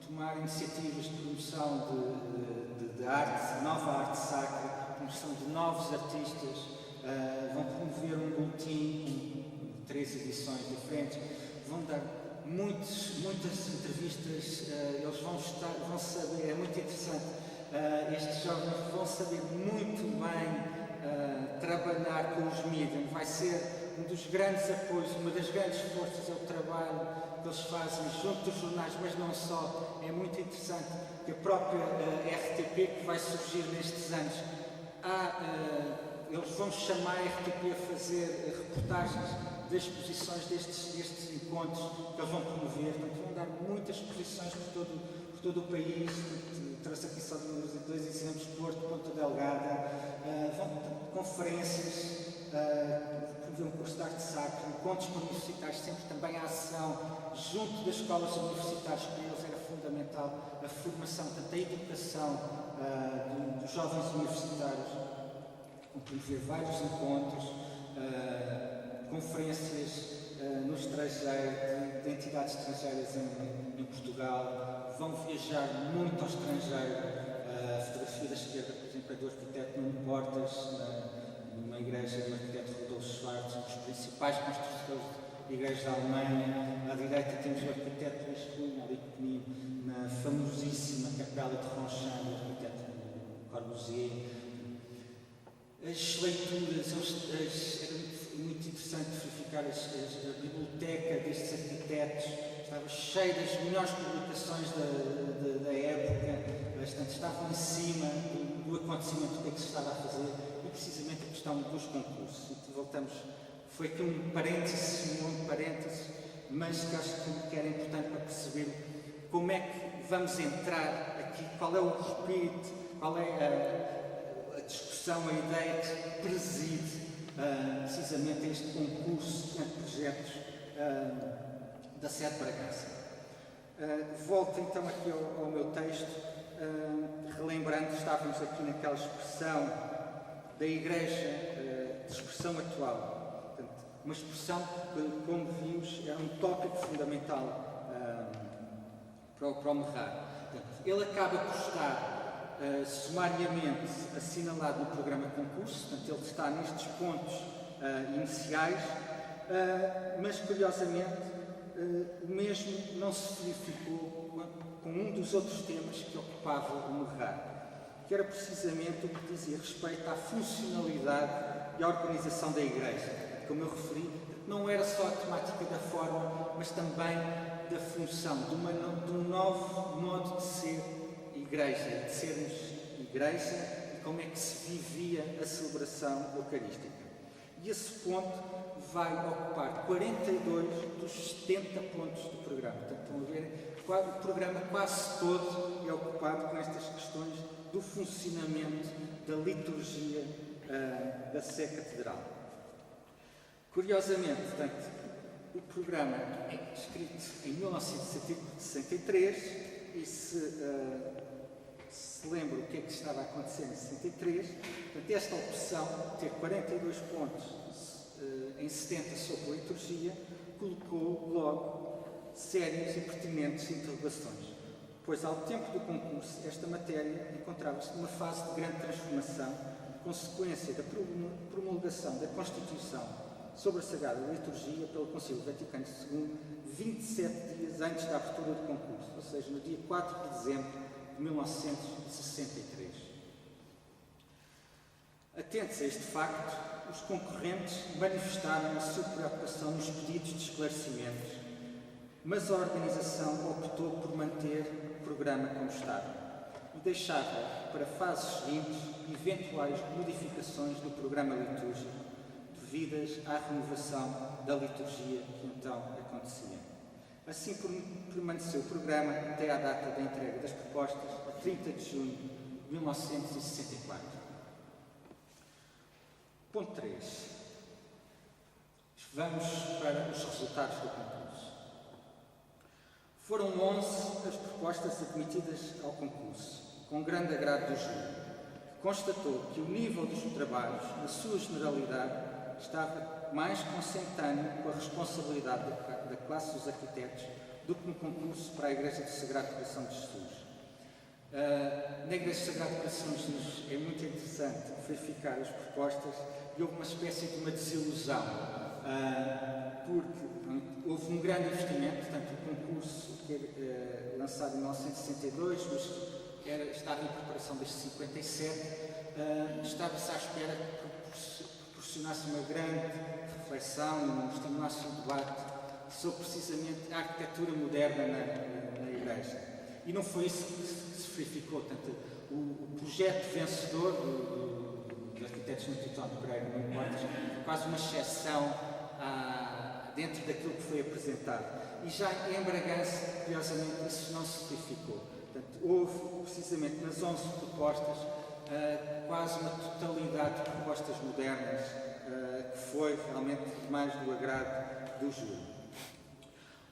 [SPEAKER 3] tomar iniciativas de promoção de arte, nova arte sacra, promoção de novos artistas, vão promover um boletim com 3 edições diferentes, vão dar muitas entrevistas, eles vão saber, é muito interessante, estes jovens vão saber muito bem trabalhar com os mídias. Vai ser um dos grandes apoios, uma das grandes forças é o trabalho que eles fazem junto dos jornais, mas não só. É muito interessante que a própria RTP, que vai surgir nestes anos, eles vão chamar a RTP a fazer reportagens das exposições destes encontros que eles vão promover. Portanto, vão dar muitas exposições por todo o país. Trouxe aqui só 2 exemplos: Porto, Ponta Delgada, vão ter conferências, promover um curso de arte sacra, encontros universitários, sempre também a ação junto das escolas universitárias. Para eles era fundamental a formação, portanto, a educação dos jovens universitários. Vão promover vários encontros, conferências no estrangeiro, de entidades estrangeiras em Portugal, vão viajar muito ao estrangeiro. A fotografia da esquerda, por exemplo, é do arquiteto Nuno Portas, numa igreja do arquiteto Rodolfo Schwartz, um dos principais construtores de igrejas da Alemanha. À direita temos o arquiteto Luís Cunha, ali pequenino, na famosíssima Capela de Ronchamp, do arquiteto Corbusier. As leituras, era muito interessante verificar a biblioteca destes arquitetos, estava cheia das melhores publicações da época, portanto, estavam em cima do acontecimento que se estava a fazer, e precisamente a questão dos concursos. E voltamos, foi aqui um parênteses, mas que acho que era importante para perceber como é que vamos entrar aqui, qual é o espírito, qual é a discussão, a ideia que preside precisamente este concurso de projetos da sede de Bragança. Volto então aqui ao meu texto, relembrando, estávamos aqui naquela expressão da Igreja, de expressão atual. Portanto, uma expressão que, como vimos, é um tópico fundamental para o Merrar. Ele acaba por estar sumariamente assinalado no programa de concurso, portanto ele está nestes pontos iniciais, mas curiosamente o mesmo não se verificou com um dos outros temas que ocupava o Merrar, que era precisamente o que dizia respeito à funcionalidade e à organização da Igreja. Como eu referi, não era só a temática da forma, mas também da função, de um novo modo de ser Igreja, de sermos Igreja, e como é que se vivia a celebração eucarística. E esse ponto vai ocupar 42 dos 70 pontos do programa. Portanto, estão a ver, o programa quase todo é ocupado com estas questões do funcionamento da liturgia da Sé Catedral. Curiosamente, portanto, o programa é escrito em 1963 e se lembra o que é que estava a acontecer em 63, portanto, esta opção de ter 42 pontos em 70 sobre a liturgia colocou logo sérias e pertinentes interrogações, pois ao tempo do concurso esta matéria encontrava-se numa fase de grande transformação, consequência da promulgação da Constituição sobre a Sagrada Liturgia pelo Concílio Vaticano II, 27 dias antes da abertura do concurso, ou seja, no dia 4 de dezembro de 1963. A Atentos a este facto, os concorrentes manifestaram a sua preocupação nos pedidos de esclarecimentos, mas a organização optou por manter o programa como estava e deixava para fases seguintes eventuais modificações do programa litúrgico devidas à renovação da liturgia que então acontecia. Assim permaneceu o programa até à data da entrega das propostas, a 30 de junho de 1964. Ponto 3. Vamos para os resultados do concurso. Foram 11 as propostas admitidas ao concurso, com grande agrado do júri, que constatou que o nível dos trabalhos, na sua generalidade, estava mais consentâneo com a responsabilidade da classe dos arquitetos do que no concurso para a Igreja do Sagrado Coração de Jesus. Na Igreja do Sagrado Coração de Jesus é muito interessante verificar as propostas e houve uma espécie de uma desilusão, porque houve um grande investimento, portanto o concurso que é lançado em 1962, mas estava em preparação desde 57, estava-se à espera que proporcionasse uma grande reflexão e estimulasse um debate sobre precisamente a arquitetura moderna na Igreja. E não foi isso que se verificou. Portanto, o projeto vencedor dos arquitetos no Titão de Pereira, no Portas, quase uma exceção dentro daquilo que foi apresentado. E já em Bragança, curiosamente, isso não se verificou. Portanto, houve, precisamente nas 11 propostas, quase uma totalidade de propostas modernas, que foi realmente mais do agrado do júri.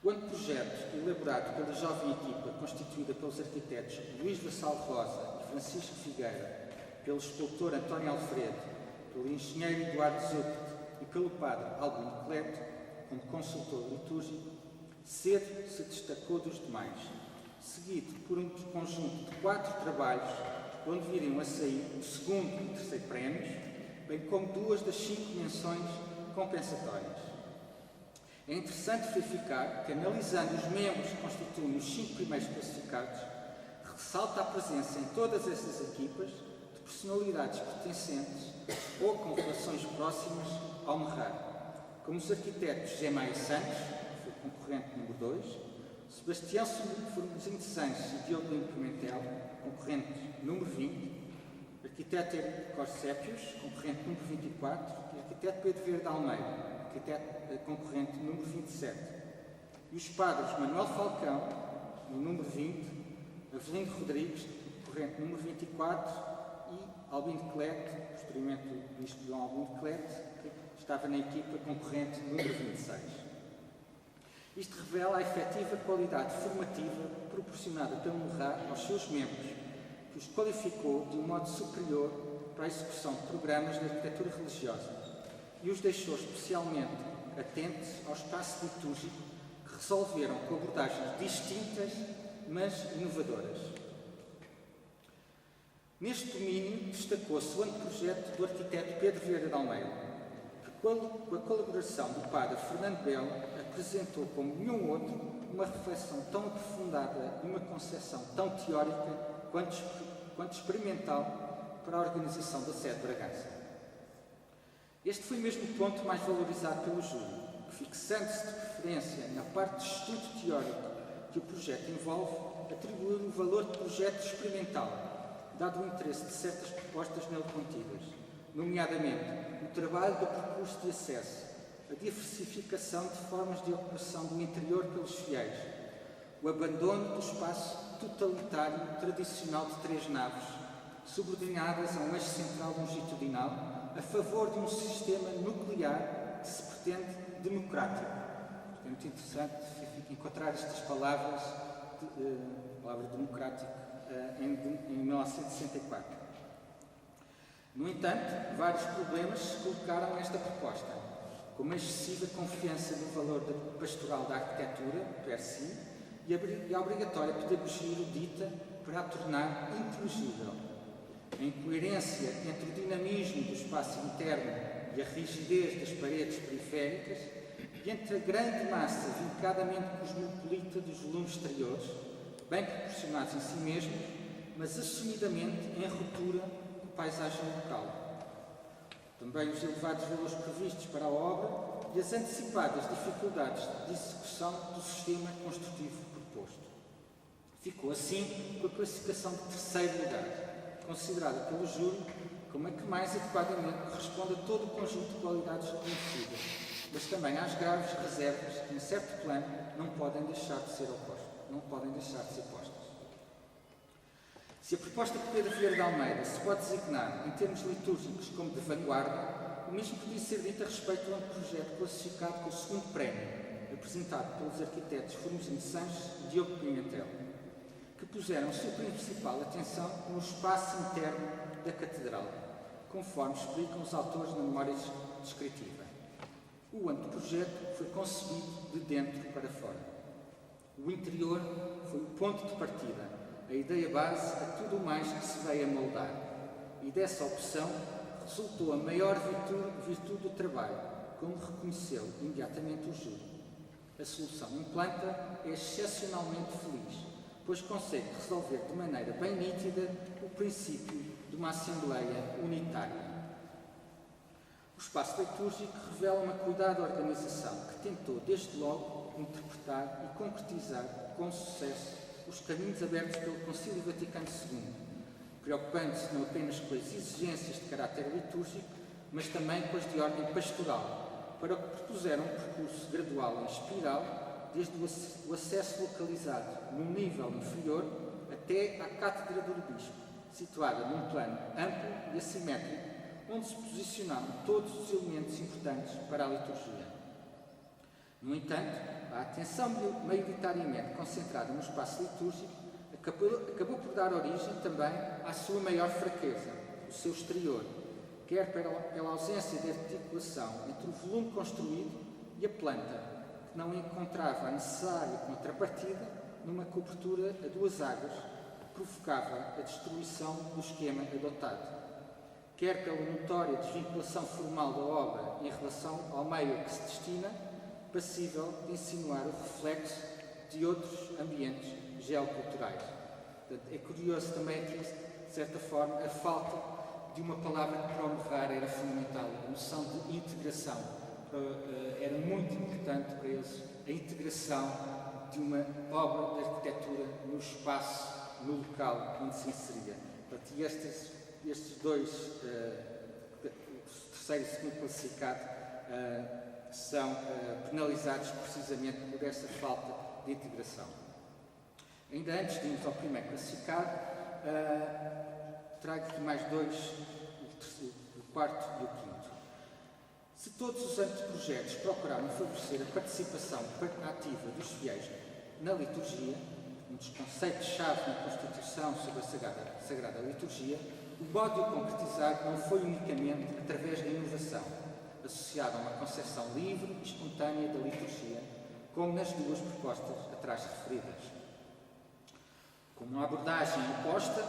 [SPEAKER 3] O anteprojeto, elaborado pela jovem equipa constituída pelos arquitetos Luís Vassal Rosa e Francisco Figueira, pelo escultor António Alfredo, pelo engenheiro Eduardo Zucht e pelo padre Albino Cleto, como consultor litúrgico, cedo se destacou dos demais, seguido por um conjunto de 4 trabalhos, onde viriam a sair o segundo e o terceiro prémios, bem como 2 das 5 menções compensatórias. É interessante verificar que, analisando os membros que constituem os 5 primeiros classificados, ressalta a presença em todas essas equipas de personalidades pertencentes ou com relações próximas ao Merrar, como os arquitetos José Maia Santos, que foi concorrente número 2, Sebastião Formosinho de Sanches e Diogo Lino Pimentel, concorrente número 20, arquiteto Érico Corsépios, concorrente número 24, e arquiteto Pedro Verde Almeida, concorrente número 27. E os padres Manuel Falcão, no número 20, Avelino Rodrigues, concorrente número 24, e Albino Cleto, posteriormente o bispo João Albino Cleto, que estava na equipa concorrente número 26. Isto revela a efetiva qualidade formativa proporcionada pelo Merrar aos seus membros, que os qualificou de um modo superior para a execução de programas de arquitetura religiosa e os deixou especialmente atentos ao espaço litúrgico, que resolveram com abordagens distintas, mas inovadoras. Neste domínio destacou-se o anteprojeto do arquiteto Pedro Vieira de Almeida, que com a colaboração do padre Fernando Belo apresentou como nenhum outro uma reflexão tão aprofundada e uma concepção tão teórica quanto experimental para a organização da sede de Bragança. Este foi mesmo o ponto mais valorizado pelo júri, que, fixando-se de preferência na parte de estudo teórico que o projeto envolve, atribuiu o valor de projeto experimental, dado o interesse de certas propostas nele contidas, nomeadamente o trabalho do percurso de acesso, a diversificação de formas de ocupação do interior pelos fiéis, o abandono do espaço totalitário tradicional de 3 naves, subordinadas a um eixo central longitudinal, a favor de um sistema nuclear que se pretende democrático. É muito interessante encontrar estas palavras, a palavra democrático, em 1964. No entanto, vários problemas se colocaram nesta proposta, como a excessiva confiança no valor pastoral da arquitetura, per si, e a obrigatória pedagogia erudita para a tornar inteligível. A incoerência entre o dinamismo do espaço interno e a rigidez das paredes periféricas e entre a grande massa vincadamente cosmopolita dos volumes exteriores, bem proporcionados em si mesmos, mas assumidamente em ruptura com a paisagem local. Também os elevados valores previstos para a obra e as antecipadas dificuldades de execução do sistema construtivo proposto. Ficou assim com a classificação de terceiro lugar, considerada pelo júri como a que mais adequadamente corresponde a todo o conjunto de qualidades reconhecidas, mas também às graves reservas que, em certo plano, não podem deixar de ser postas. Se a proposta de Pedro Vieira de Almeida se pode designar, em termos litúrgicos, como de vanguarda, o mesmo podia ser dito a respeito do anteprojeto classificado com o segundo prémio, apresentado pelos arquitetos Formosino Sanches e Diogo Pimentel, que puseram sua principal atenção no espaço interno da Catedral, conforme explicam os autores na memória descritiva. O anteprojeto foi concebido de dentro para fora. O interior foi o ponto de partida, a ideia base a tudo o mais que se veio a moldar. E dessa opção resultou a maior virtude do trabalho, como reconheceu imediatamente o júri. A solução em planta é excepcionalmente feliz, pois consegue resolver de maneira bem nítida o princípio de uma Assembleia unitária. O espaço litúrgico revela uma cuidada organização que tentou, desde logo, interpretar e concretizar com sucesso os caminhos abertos pelo Concílio Vaticano II, preocupando-se não apenas com as exigências de caráter litúrgico, mas também com as de ordem pastoral, para o que propuseram um percurso gradual em espiral, desde o acesso localizado num nível inferior até à Cátedra do Bispo, situada num plano amplo e assimétrico, onde se posicionaram todos os elementos importantes para a liturgia. No entanto, a atenção maioritariamente concentrada no espaço litúrgico acabou por dar origem também à sua maior fraqueza, o seu exterior, quer pela ausência de articulação entre o volume construído e a planta, que não encontrava a necessária contrapartida numa cobertura a duas águas que provocava a destruição do esquema adotado, quer pela notória desvinculação formal da obra em relação ao meio a que se destina, passível de insinuar o reflexo de outros ambientes geoculturais. Portanto, é curioso também aqui, de certa forma, a falta de uma palavra que para o Merrar era fundamental, a noção de integração. Era muito importante para eles a integração de uma obra de arquitetura no espaço, no local onde se inseria. Portanto, e estes dois, o terceiro e o segundo classificado, são penalizados precisamente por essa falta de integração. Ainda antes de irmos ao primeiro classificado, trago aqui mais dois, o quarto e o quinto. Se todos os anteprojetos procuraram favorecer a participação ativa dos fiéis na liturgia, um dos conceitos-chave na Constituição sobre a Sagrada Liturgia, o modo de o concretizar não foi unicamente através da inovação, associada a uma concepção livre e espontânea da liturgia, como nas duas propostas atrás referidas. Como uma abordagem oposta,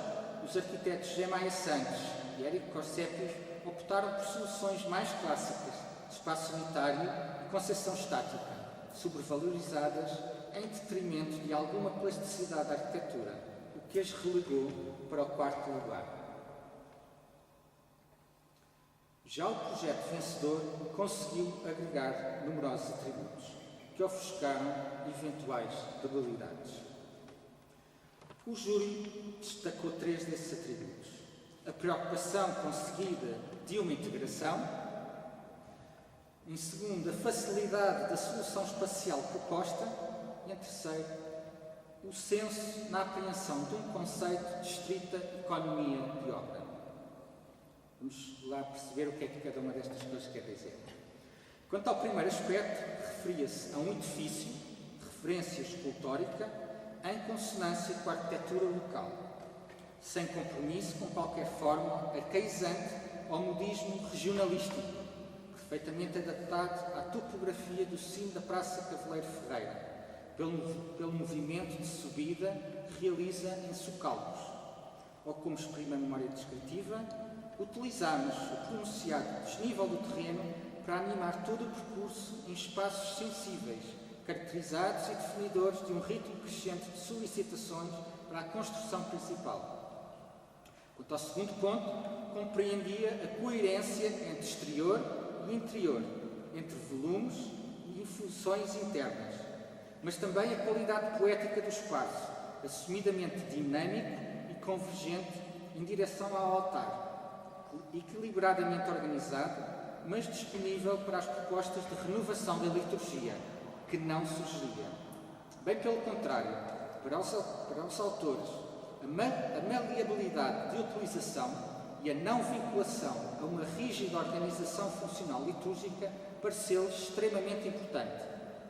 [SPEAKER 3] os arquitetos G. Maia Santos e Érico Corsepios optaram por soluções mais clássicas de espaço unitário e concepção estática, sobrevalorizadas em detrimento de alguma plasticidade da arquitetura, o que as relegou para o quarto lugar. Já o projeto vencedor conseguiu agregar numerosos atributos, que ofuscaram eventuais debilidades. O júri destacou três desses atributos: a preocupação conseguida de uma integração, em segundo, a facilidade da solução espacial proposta, e em terceiro, o senso na apreensão de um conceito de estrita economia de obra. Vamos lá perceber o que é que cada uma destas coisas quer dizer. Quanto ao primeiro aspecto, referia-se a um edifício de referência escultórica em consonância com a arquitetura local, sem compromisso com qualquer forma arcaizante ou modismo regionalístico, perfeitamente adaptado à topografia do cimo da Praça Cavaleiro Ferreira, pelo movimento de subida que realiza em socalcos, ou como exprime a memória descritiva, utilizamos o pronunciado desnível do terreno para animar todo o percurso em espaços sensíveis, caracterizados e definidores de um ritmo crescente de solicitações para a construção principal.
[SPEAKER 2] Quanto ao segundo ponto, compreendia a coerência entre exterior e interior, entre volumes e funções internas, mas também a qualidade poética do espaço, assumidamente dinâmico e convergente em direção ao altar, equilibradamente organizado, mas disponível para as propostas de renovação da liturgia, que não sugeria. Bem pelo contrário, para os autores, a maleabilidade de utilização e a não vinculação a uma rígida organização funcional litúrgica pareceu-lhes extremamente importante,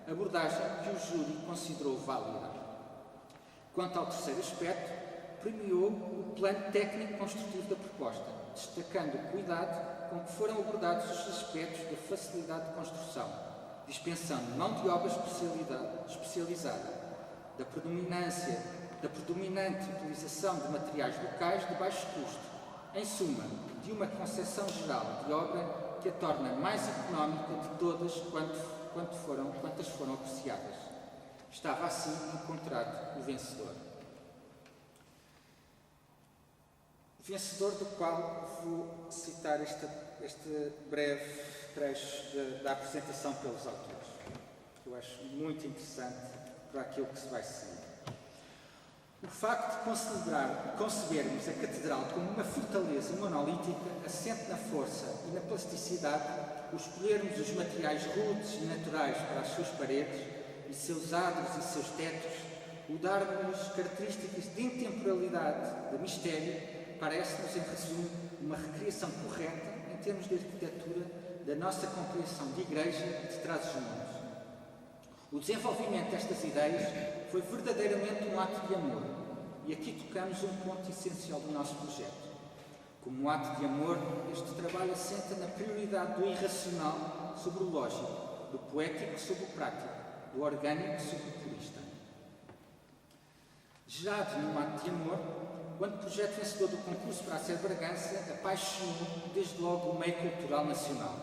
[SPEAKER 2] abordagem que o júri considerou válida. Quanto ao terceiro aspecto, premiou o plano técnico-construtivo da proposta, destacando o cuidado com que foram abordados os aspectos da facilidade de construção, dispensando mão de obra especializada, da predominante utilização de materiais locais de baixo custo, em suma, de uma concepção geral de obra que a torna mais económica de todas quantas foram apreciadas. Estava assim encontrado o vencedor. O vencedor do qual vou citar este breve trecho da apresentação pelos autores, que eu acho muito interessante para aquilo que se vai seguir. O facto de concebermos a Catedral como uma fortaleza monolítica assente na força e na plasticidade, o escolhermos os materiais rudes e naturais para as suas paredes, e seus adros e seus tetos, o dar-nos características de intemporalidade, de mistério, parece-nos, em resumo, uma recriação correta, em termos de arquitetura, da nossa compreensão de Igreja e de Trás-os-Montes. O desenvolvimento destas ideias foi verdadeiramente um ato de amor, e aqui tocamos um ponto essencial do nosso projeto. Como um ato de amor, este trabalho assenta na prioridade do irracional sobre o lógico, do poético sobre o prático, do orgânico sobre o purista. Gerado num ato de amor, o anteprojeto vencedor do concurso para a Sé de Bragança apaixonou desde logo o meio cultural nacional.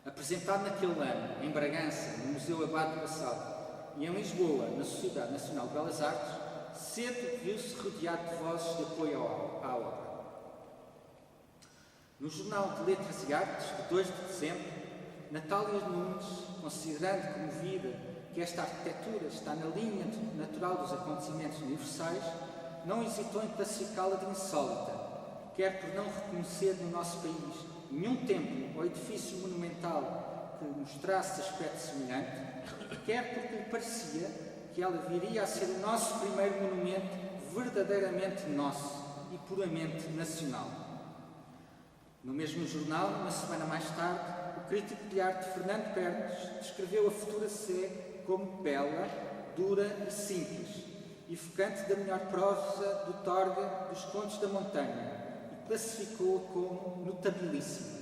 [SPEAKER 2] Apresentado naquele ano, em Bragança, no Museu Abade do Bassal, e em Lisboa, na Sociedade Nacional de Belas Artes, cedo viu-se rodeado de vozes de apoio à obra. No Jornal de Letras e Artes, de 2 de dezembro, Natália Nunes, considerando comovida que esta arquitetura está na linha natural dos acontecimentos universais, não hesitou em classificá-la de insólita, quer por não reconhecer no nosso país nenhum templo ou edifício monumental que mostrasse aspecto semelhante, quer porque lhe parecia que ela viria a ser o nosso primeiro monumento verdadeiramente nosso e puramente nacional. No mesmo jornal, uma semana mais tarde, o crítico de arte Fernando Pernes descreveu a futura Sé como bela, dura e simples, evocante da melhor prosa do Torga dos Contos da Montanha, e classificou-a como notabilíssima.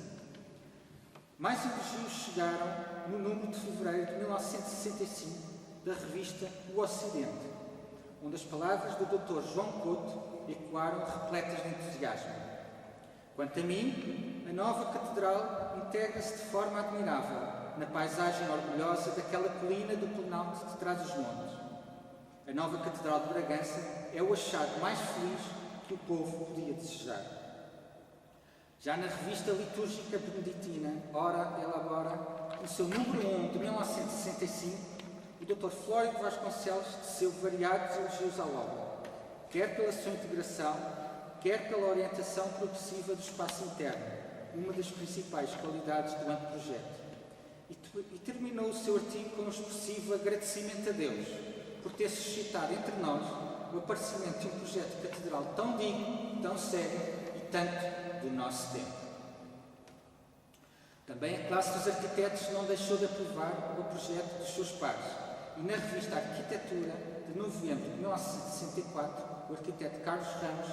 [SPEAKER 2] Mais elogios chegaram no número de fevereiro de 1965 da revista O Ocidente, onde as palavras do Dr. João Couto ecoaram repletas de entusiasmo. Quanto a mim, a nova catedral integra-se de forma admirável na paisagem orgulhosa daquela colina do Planalto de Trás-os-Montes. A nova Catedral de Bragança é o achado mais feliz que o povo podia desejar. Já na revista litúrgica beneditina Ora Elabora, no seu número 1 de 1965, o Dr. Flório de Vasconcelos teceu variados elogios à obra, quer pela sua integração, quer pela orientação progressiva do espaço interno, uma das principais qualidades do anteprojeto. E terminou o seu artigo com um expressivo agradecimento a Deus por ter suscitado entre nós o aparecimento de um projeto de catedral tão digno, tão sério e tanto do nosso tempo. Também a classe dos arquitetos não deixou de aprovar o projeto dos seus pares, e na revista Arquitetura, de novembro de 1964, o arquiteto Carlos Ramos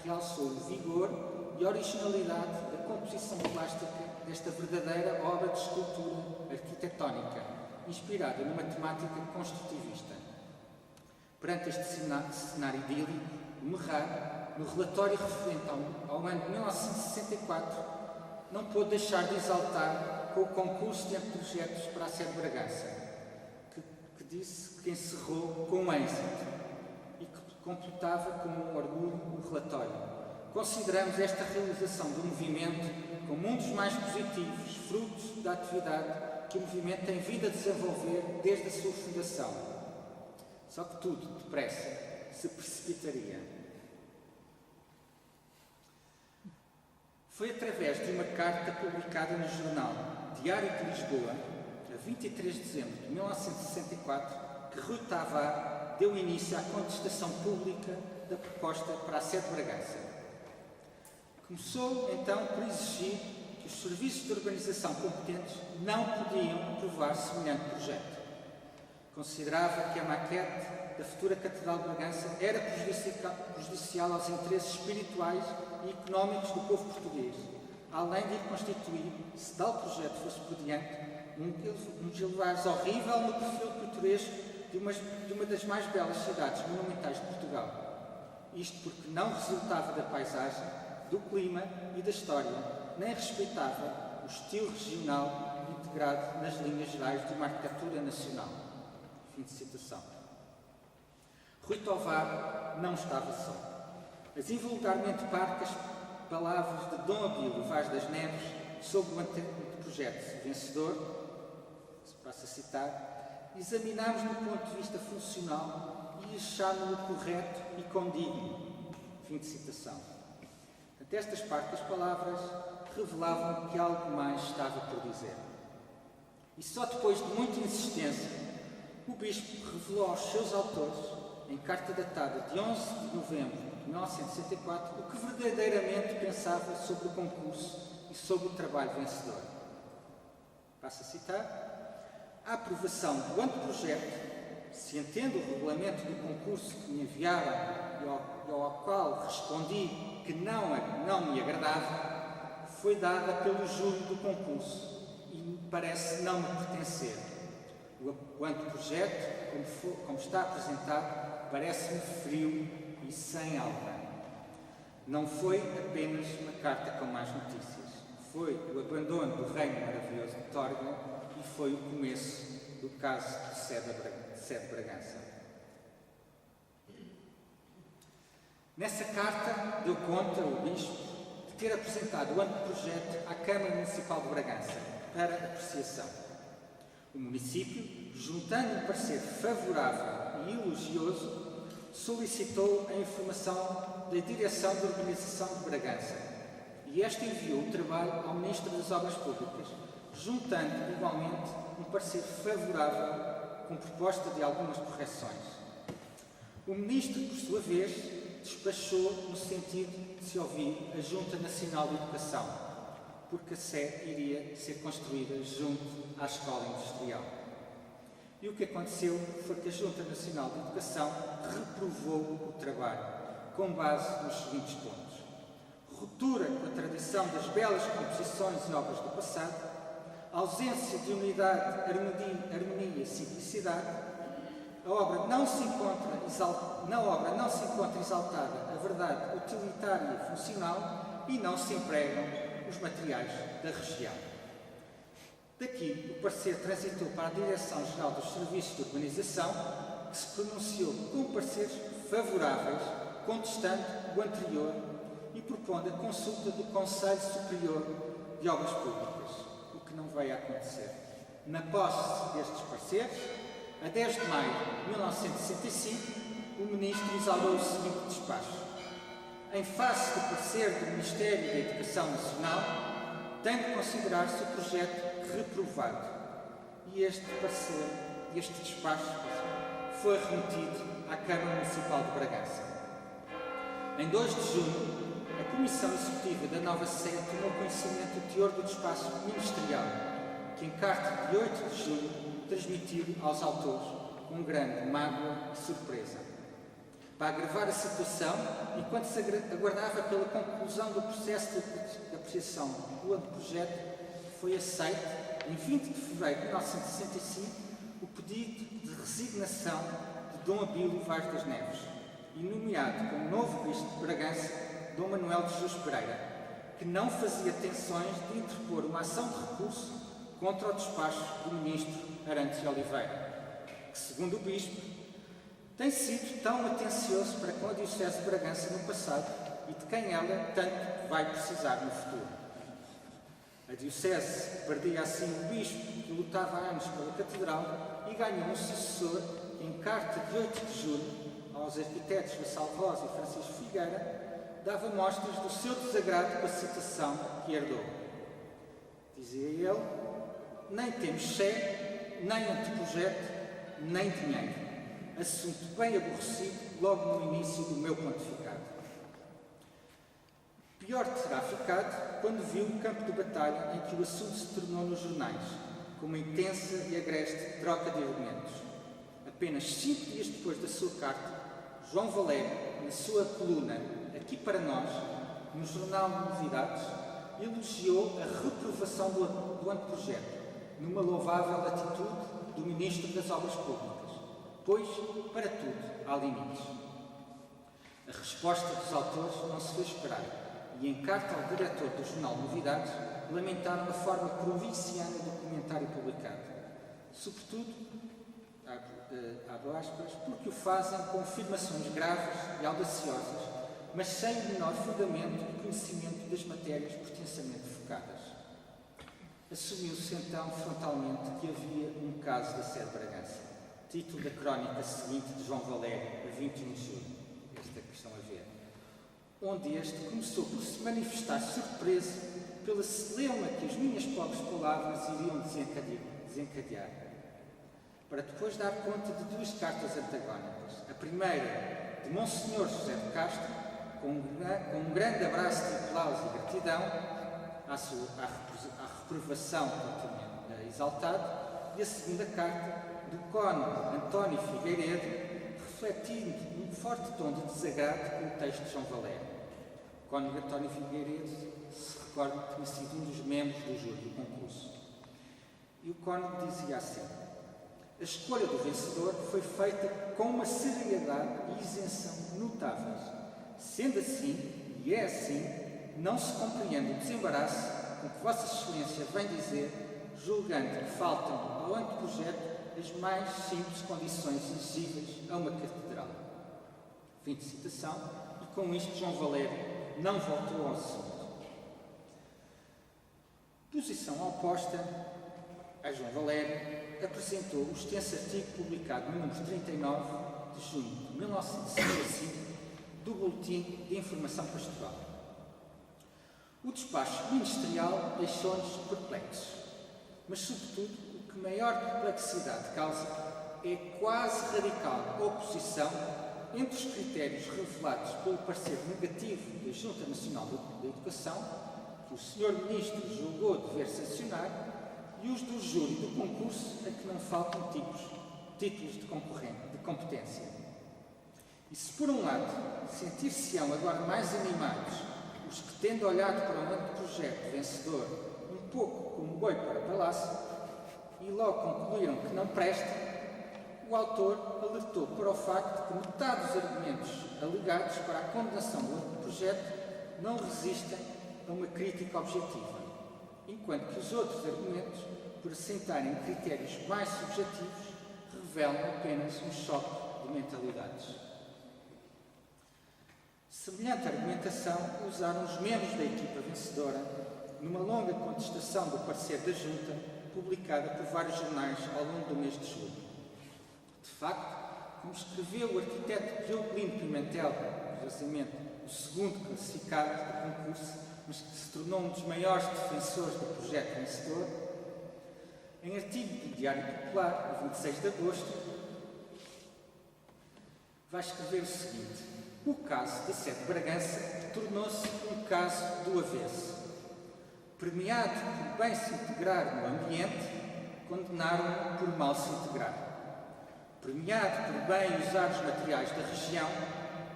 [SPEAKER 2] realçou o vigor e originalidade da composição plástica desta verdadeira obra de escultura arquitetónica, inspirada numa temática construtivista. Perante este cenário idílico, o Merrar, no relatório referente ao ano de 1964, não pôde deixar de exaltar com o concurso de anteprojetos para a Sé de Bragança, que disse que encerrou com êxito e que completava com orgulho o relatório. consideramos esta realização do movimento como um dos mais positivos frutos da atividade que o movimento tem vindo a desenvolver desde a sua fundação. Só que tudo, depressa, se precipitaria. Foi através de uma carta publicada no jornal Diário de Lisboa, a 23 de dezembro de 1964, que Rui Tavares deu início à contestação pública da proposta para a sede de Bragança. Começou, então, por exigir que os serviços de urbanização competentes não podiam aprovar semelhante projeto. Considerava que a maquete da futura Catedral de Bragança era prejudicial aos interesses espirituais e económicos do povo português, além de constituir, se tal projeto fosse por diante, um gilvares horrível no perfil pitoresco de uma das mais belas cidades monumentais de Portugal. Isto porque não resultava da paisagem, do clima e da história, nem respeitava o estilo regional integrado nas linhas gerais de uma arquitetura nacional. Fim de citação. Rui Tovar não estava só. As invulgarmente parcas palavras de Dom Abílio Vaz das Neves sobre o anteprojeto vencedor, se passa a citar, examinámos no ponto de vista funcional e achámos-lo correto e condigno. Fim de citação. Até estas parcas palavras revelavam que algo mais estava por dizer. E só depois de muita insistência, o Bispo revelou aos seus autores, em carta datada de 11 de novembro de 1964, o que verdadeiramente pensava sobre o concurso e sobre o trabalho vencedor. Passo a citar: a aprovação do anteprojeto, se entende o regulamento do concurso que me enviaram e ao qual respondi que não me agradava, foi dada pelo júri do concurso e me parece não me pertencer. O anteprojeto, como está apresentado, parece-me frio e sem alma. Não foi apenas uma carta com más notícias. Foi o abandono do reino maravilhoso de Torga e foi o começo do caso de Sede de Bragança. Nessa carta deu conta o Bispo de ter apresentado o anteprojeto à Câmara Municipal de Bragança para apreciação. O município, juntando um parecer favorável e elogioso, solicitou a informação da Direção de Urbanização de Bragança e esta enviou o trabalho ao Ministro das Obras Públicas, juntando igualmente um parecer favorável com proposta de algumas correções. O Ministro, por sua vez, despachou no sentido de se ouvir a Junta Nacional de Educação, porque a sede iria ser construída junto à Escola Industrial. E o que aconteceu foi que a Junta Nacional de Educação reprovou o trabalho, com base nos seguintes pontos: ruptura com a tradição das belas composições e obras do passado, ausência de unidade, harmonia e simplicidade. Na obra não se encontra exaltada a verdade utilitária e funcional e não se empregam os materiais da região. Daqui, o parecer transitou para a Direção-Geral dos Serviços de Urbanização, que se pronunciou com pareceres favoráveis, contestando o anterior e propondo a consulta do Conselho Superior de Obras Públicas, o que não vai acontecer. Na posse destes pareceres, a 10 de maio de 1965, o Ministro exalou o seguinte despacho: em face do parecer do Ministério da Educação Nacional, tem de considerar-se o projeto reprovado. E este despacho, foi remetido à Câmara Municipal de Bragança. Em 2 de junho, a Comissão Executiva da nova sede tomou conhecimento do teor do despacho ministerial, que em carta de 8 de julho transmitiu aos autores com grande mágoa e surpresa. Para agravar a situação, enquanto se aguardava pela conclusão do processo de apreciação do anteprojeto, foi aceito, em 20 de fevereiro de 1965, o pedido de resignação de Dom Abílio Vaz das Neves e nomeado como novo Bispo de Bragança Dom Manuel de Jesus Pereira, que não fazia tensões de interpor uma ação de recurso contra o despacho do Ministro Arantes de Oliveira, que, segundo o Bispo, tem sido tão atencioso para com a Diocese de Bragança no passado e de quem ela tanto vai precisar no futuro. A Diocese perdia assim o bispo que lutava há anos pela Catedral e ganhou um sucessor que, em carta de 8 de julho, aos arquitetos Vassal Rosa e Francisco Figueira, dava mostras do seu desagrado com a citação que herdou. Dizia ele: nem temos sé, nem anteprojeto, nem dinheiro. Assunto bem aborrecido logo no início do meu pontificado. Pior terá ficado quando viu o campo de batalha em que o assunto se tornou nos jornais, com uma intensa e agreste troca de argumentos. Apenas 5 dias depois da sua carta, João Valério, na sua coluna Aqui para Nós, no jornal Novidades, elogiou a reprovação do anteprojeto, numa louvável atitude do Ministro das Obras Públicas, pois, para tudo, há limites. A resposta dos autores não se fez esperar, e em carta ao diretor do jornal Novidades, lamentaram a forma provinciana do comentário publicado. Sobretudo, abro aspas, porque o fazem com afirmações graves e audaciosas, mas sem o menor fundamento e conhecimento das matérias pretensamente focadas. Assumiu-se então frontalmente que havia um caso da sede de Bragança. Título da crónica seguinte de João Valério, a 21 de julho, esta que estão a ver, onde este começou por se manifestar surpreso pela celeuma que as minhas pobres palavras iriam desencadear, para depois dar conta de 2 cartas antagónicas. A primeira, de Monsenhor José de Castro, com um grande abraço de aplauso e gratidão à reprovação que tinha exaltado, e a segunda carta, do cônego António Figueiredo, refletindo um forte tom de desagrado com o texto de João Valério. O cônego António Figueiredo, se recorda, que tinha sido um dos membros do júri do concurso. E o cônego dizia assim: a escolha do vencedor foi feita com uma seriedade e isenção notáveis. Sendo assim, e é assim, não se compreende o desembaraço com que Vossa Excelência vem dizer, julgando que faltam ao anteprojeto as mais simples condições exigíveis a uma catedral. Fim de citação, e com isto João Valério não voltou ao assunto. Posição oposta a João Valério apresentou o extenso artigo publicado no número 39 de junho de 1965 do Boletim de Informação Pastoral. O despacho ministerial deixou-nos perplexos, mas, sobretudo, o que maior perplexidade causa é a quase radical oposição entre os critérios revelados pelo parecer negativo da Junta Nacional da Educação, que o Sr. Ministro julgou dever sancionar, e os do júri do concurso, a que não faltam títulos de competência. E se, por um lado, sentir-se-ão agora mais animados os que, tendo olhado para um anteprojeto vencedor um pouco como boi para palácio, e logo concluíram que não presta, o autor alertou para o facto de que metade dos argumentos alegados para a condenação do anteprojeto não resistem a uma crítica objetiva, enquanto que os outros argumentos, por assentarem critérios mais subjetivos, revelam apenas um choque de mentalidades. Semelhante argumentação usaram os membros da equipa vencedora numa longa contestação do parecer da Junta, publicada por vários jornais ao longo do mês de julho. De facto, como escreveu o arquiteto Diogo Pimentel, curiosamente o segundo classificado do concurso, mas que se tornou um dos maiores defensores do projeto vencedor, em artigo do Diário Popular, no 26 de agosto, vai escrever o seguinte: o caso da sede de Bragança tornou-se um caso do avesso. Premiado por bem se integrar no ambiente, condenaram-no por mal se integrar. Premiado por bem usar os materiais da região,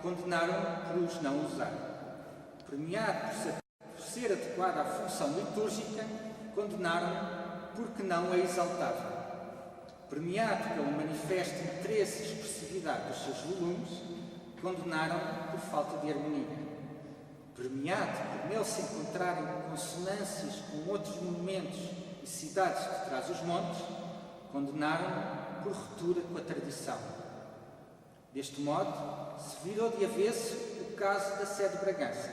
[SPEAKER 2] condenaram-no por os não usar. Premiado por ser adequado à função litúrgica, condenaram-no porque não a exaltavam. Premiado pelo manifesto interesse e expressividade dos seus volumes, condenaram-no por falta de harmonia. Premiado por nele se encontrarem consonâncias com outros monumentos e cidades de Trás-os-Montes, condenaram-no por ruptura com a tradição. Deste modo, se virou de avesso o caso da sede de Bragança,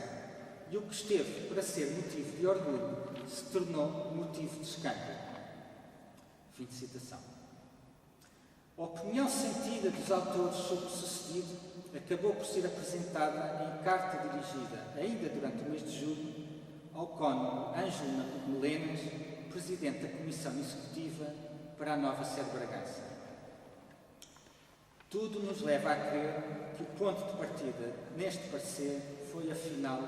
[SPEAKER 2] e o que esteve para ser motivo de orgulho se tornou motivo de escândalo. Fim de citação. A opinião sentida dos autores sobre o sucedido acabou por ser apresentada em carta dirigida, ainda durante o mês de julho, ao cônego Ângelo Melenas, presidente da Comissão Executiva para a nova sede de Bragança. Tudo nos leva a crer que o ponto de partida neste parecer foi, afinal,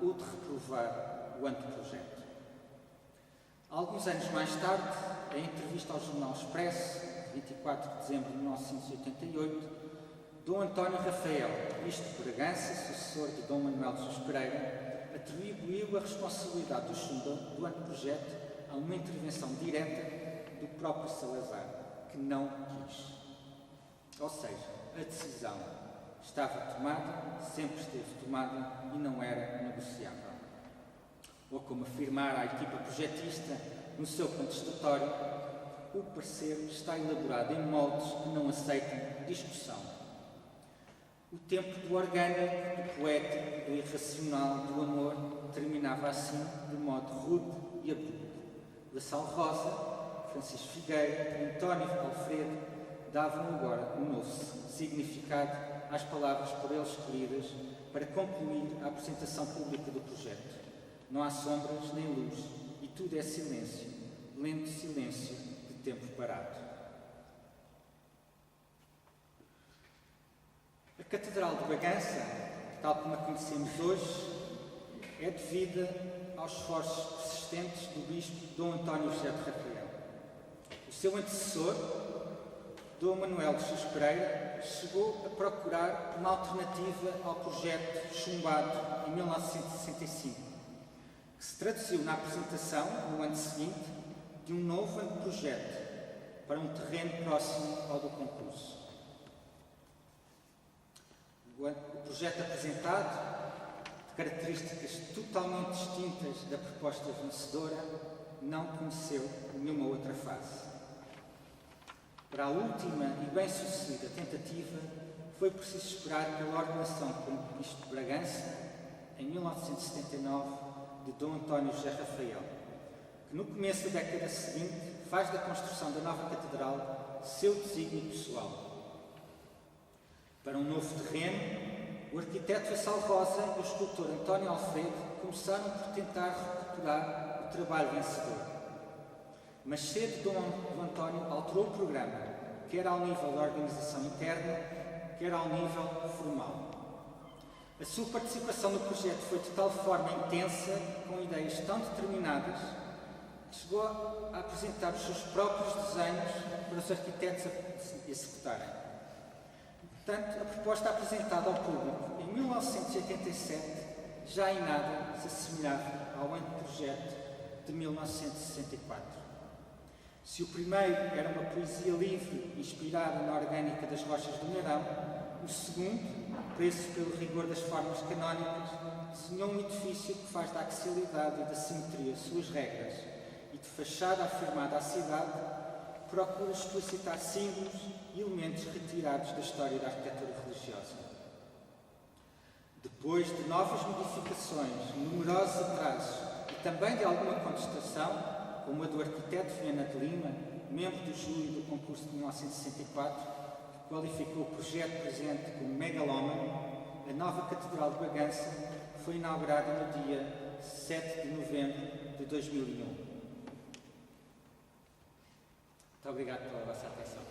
[SPEAKER 2] o de reprovar o anteprojeto. Alguns anos mais tarde, em entrevista ao jornal Expresso, 24 de dezembro de 1988, Dom António Rafael, ministro de Bragança, sucessor de Dom Manuel de Jesus Pereira, atribuiu a responsabilidade do chumbo do anteprojeto a uma intervenção direta do próprio Salazar, que não quis. Ou seja, a decisão estava tomada, sempre esteve tomada e não era negociável. Ou como afirmara a equipa projetista no seu contestatório, o parecer está elaborado em moldes que não aceitam discussão. O tempo do orgânico, do poético, do irracional, do amor, terminava assim, de modo rude e abrupto. Lassal Rosa, Francisco Figueira e António Alfredo davam agora um novo significado às palavras por eles escolhidas para concluir a apresentação pública do projeto. Não há sombras nem luz e tudo é silêncio, lento silêncio de tempo parado. A Catedral de Bragança, tal como a conhecemos hoje, é devida aos esforços persistentes do bispo Dom António José de Rafael. O seu antecessor, Dom Manuel de Jesus Pereira, chegou a procurar uma alternativa ao projeto chumbado em 1965, que se traduziu na apresentação, no ano seguinte, de um novo anteprojeto para um terreno próximo ao do concurso. O projeto apresentado, de características totalmente distintas da proposta vencedora, não conheceu nenhuma outra fase. Para a última e bem-sucedida tentativa, foi preciso esperar pela ordenação como bispo de Bragança, em 1979, de Dom António José Rafael, que no começo da década seguinte faz da construção da nova catedral seu desígnio pessoal. Para um novo terreno, o arquiteto Lassal Rosa e o escultor António Alfredo começaram por tentar recuperar o trabalho vencedor. Mas cedo Dom António alterou o programa, quer ao nível da organização interna, quer ao nível formal. A sua participação no projeto foi de tal forma intensa, com ideias tão determinadas, que chegou a apresentar os seus próprios desenhos para os arquitetos executarem. Portanto, a proposta apresentada ao público em 1987 já em nada se assemelhava ao anteprojeto de 1964. Se o primeiro era uma poesia livre, inspirada na orgânica das rochas do Meirão, o segundo, preso pelo rigor das formas canónicas, desenhou um edifício que faz da axialidade e da simetria suas regras e, de fachada afirmada à cidade, procura explicitar símbolos e elementos retirados da história da arquitetura religiosa. Depois de novas modificações, numerosos atrasos e também de alguma contestação, como a do arquiteto Viana de Lima, membro do júri do concurso de 1964, que qualificou o projeto presente como megalómano, a nova Catedral de Bragança foi inaugurada no dia 7 de novembro de 2001. Muito obrigado pela vossa atenção.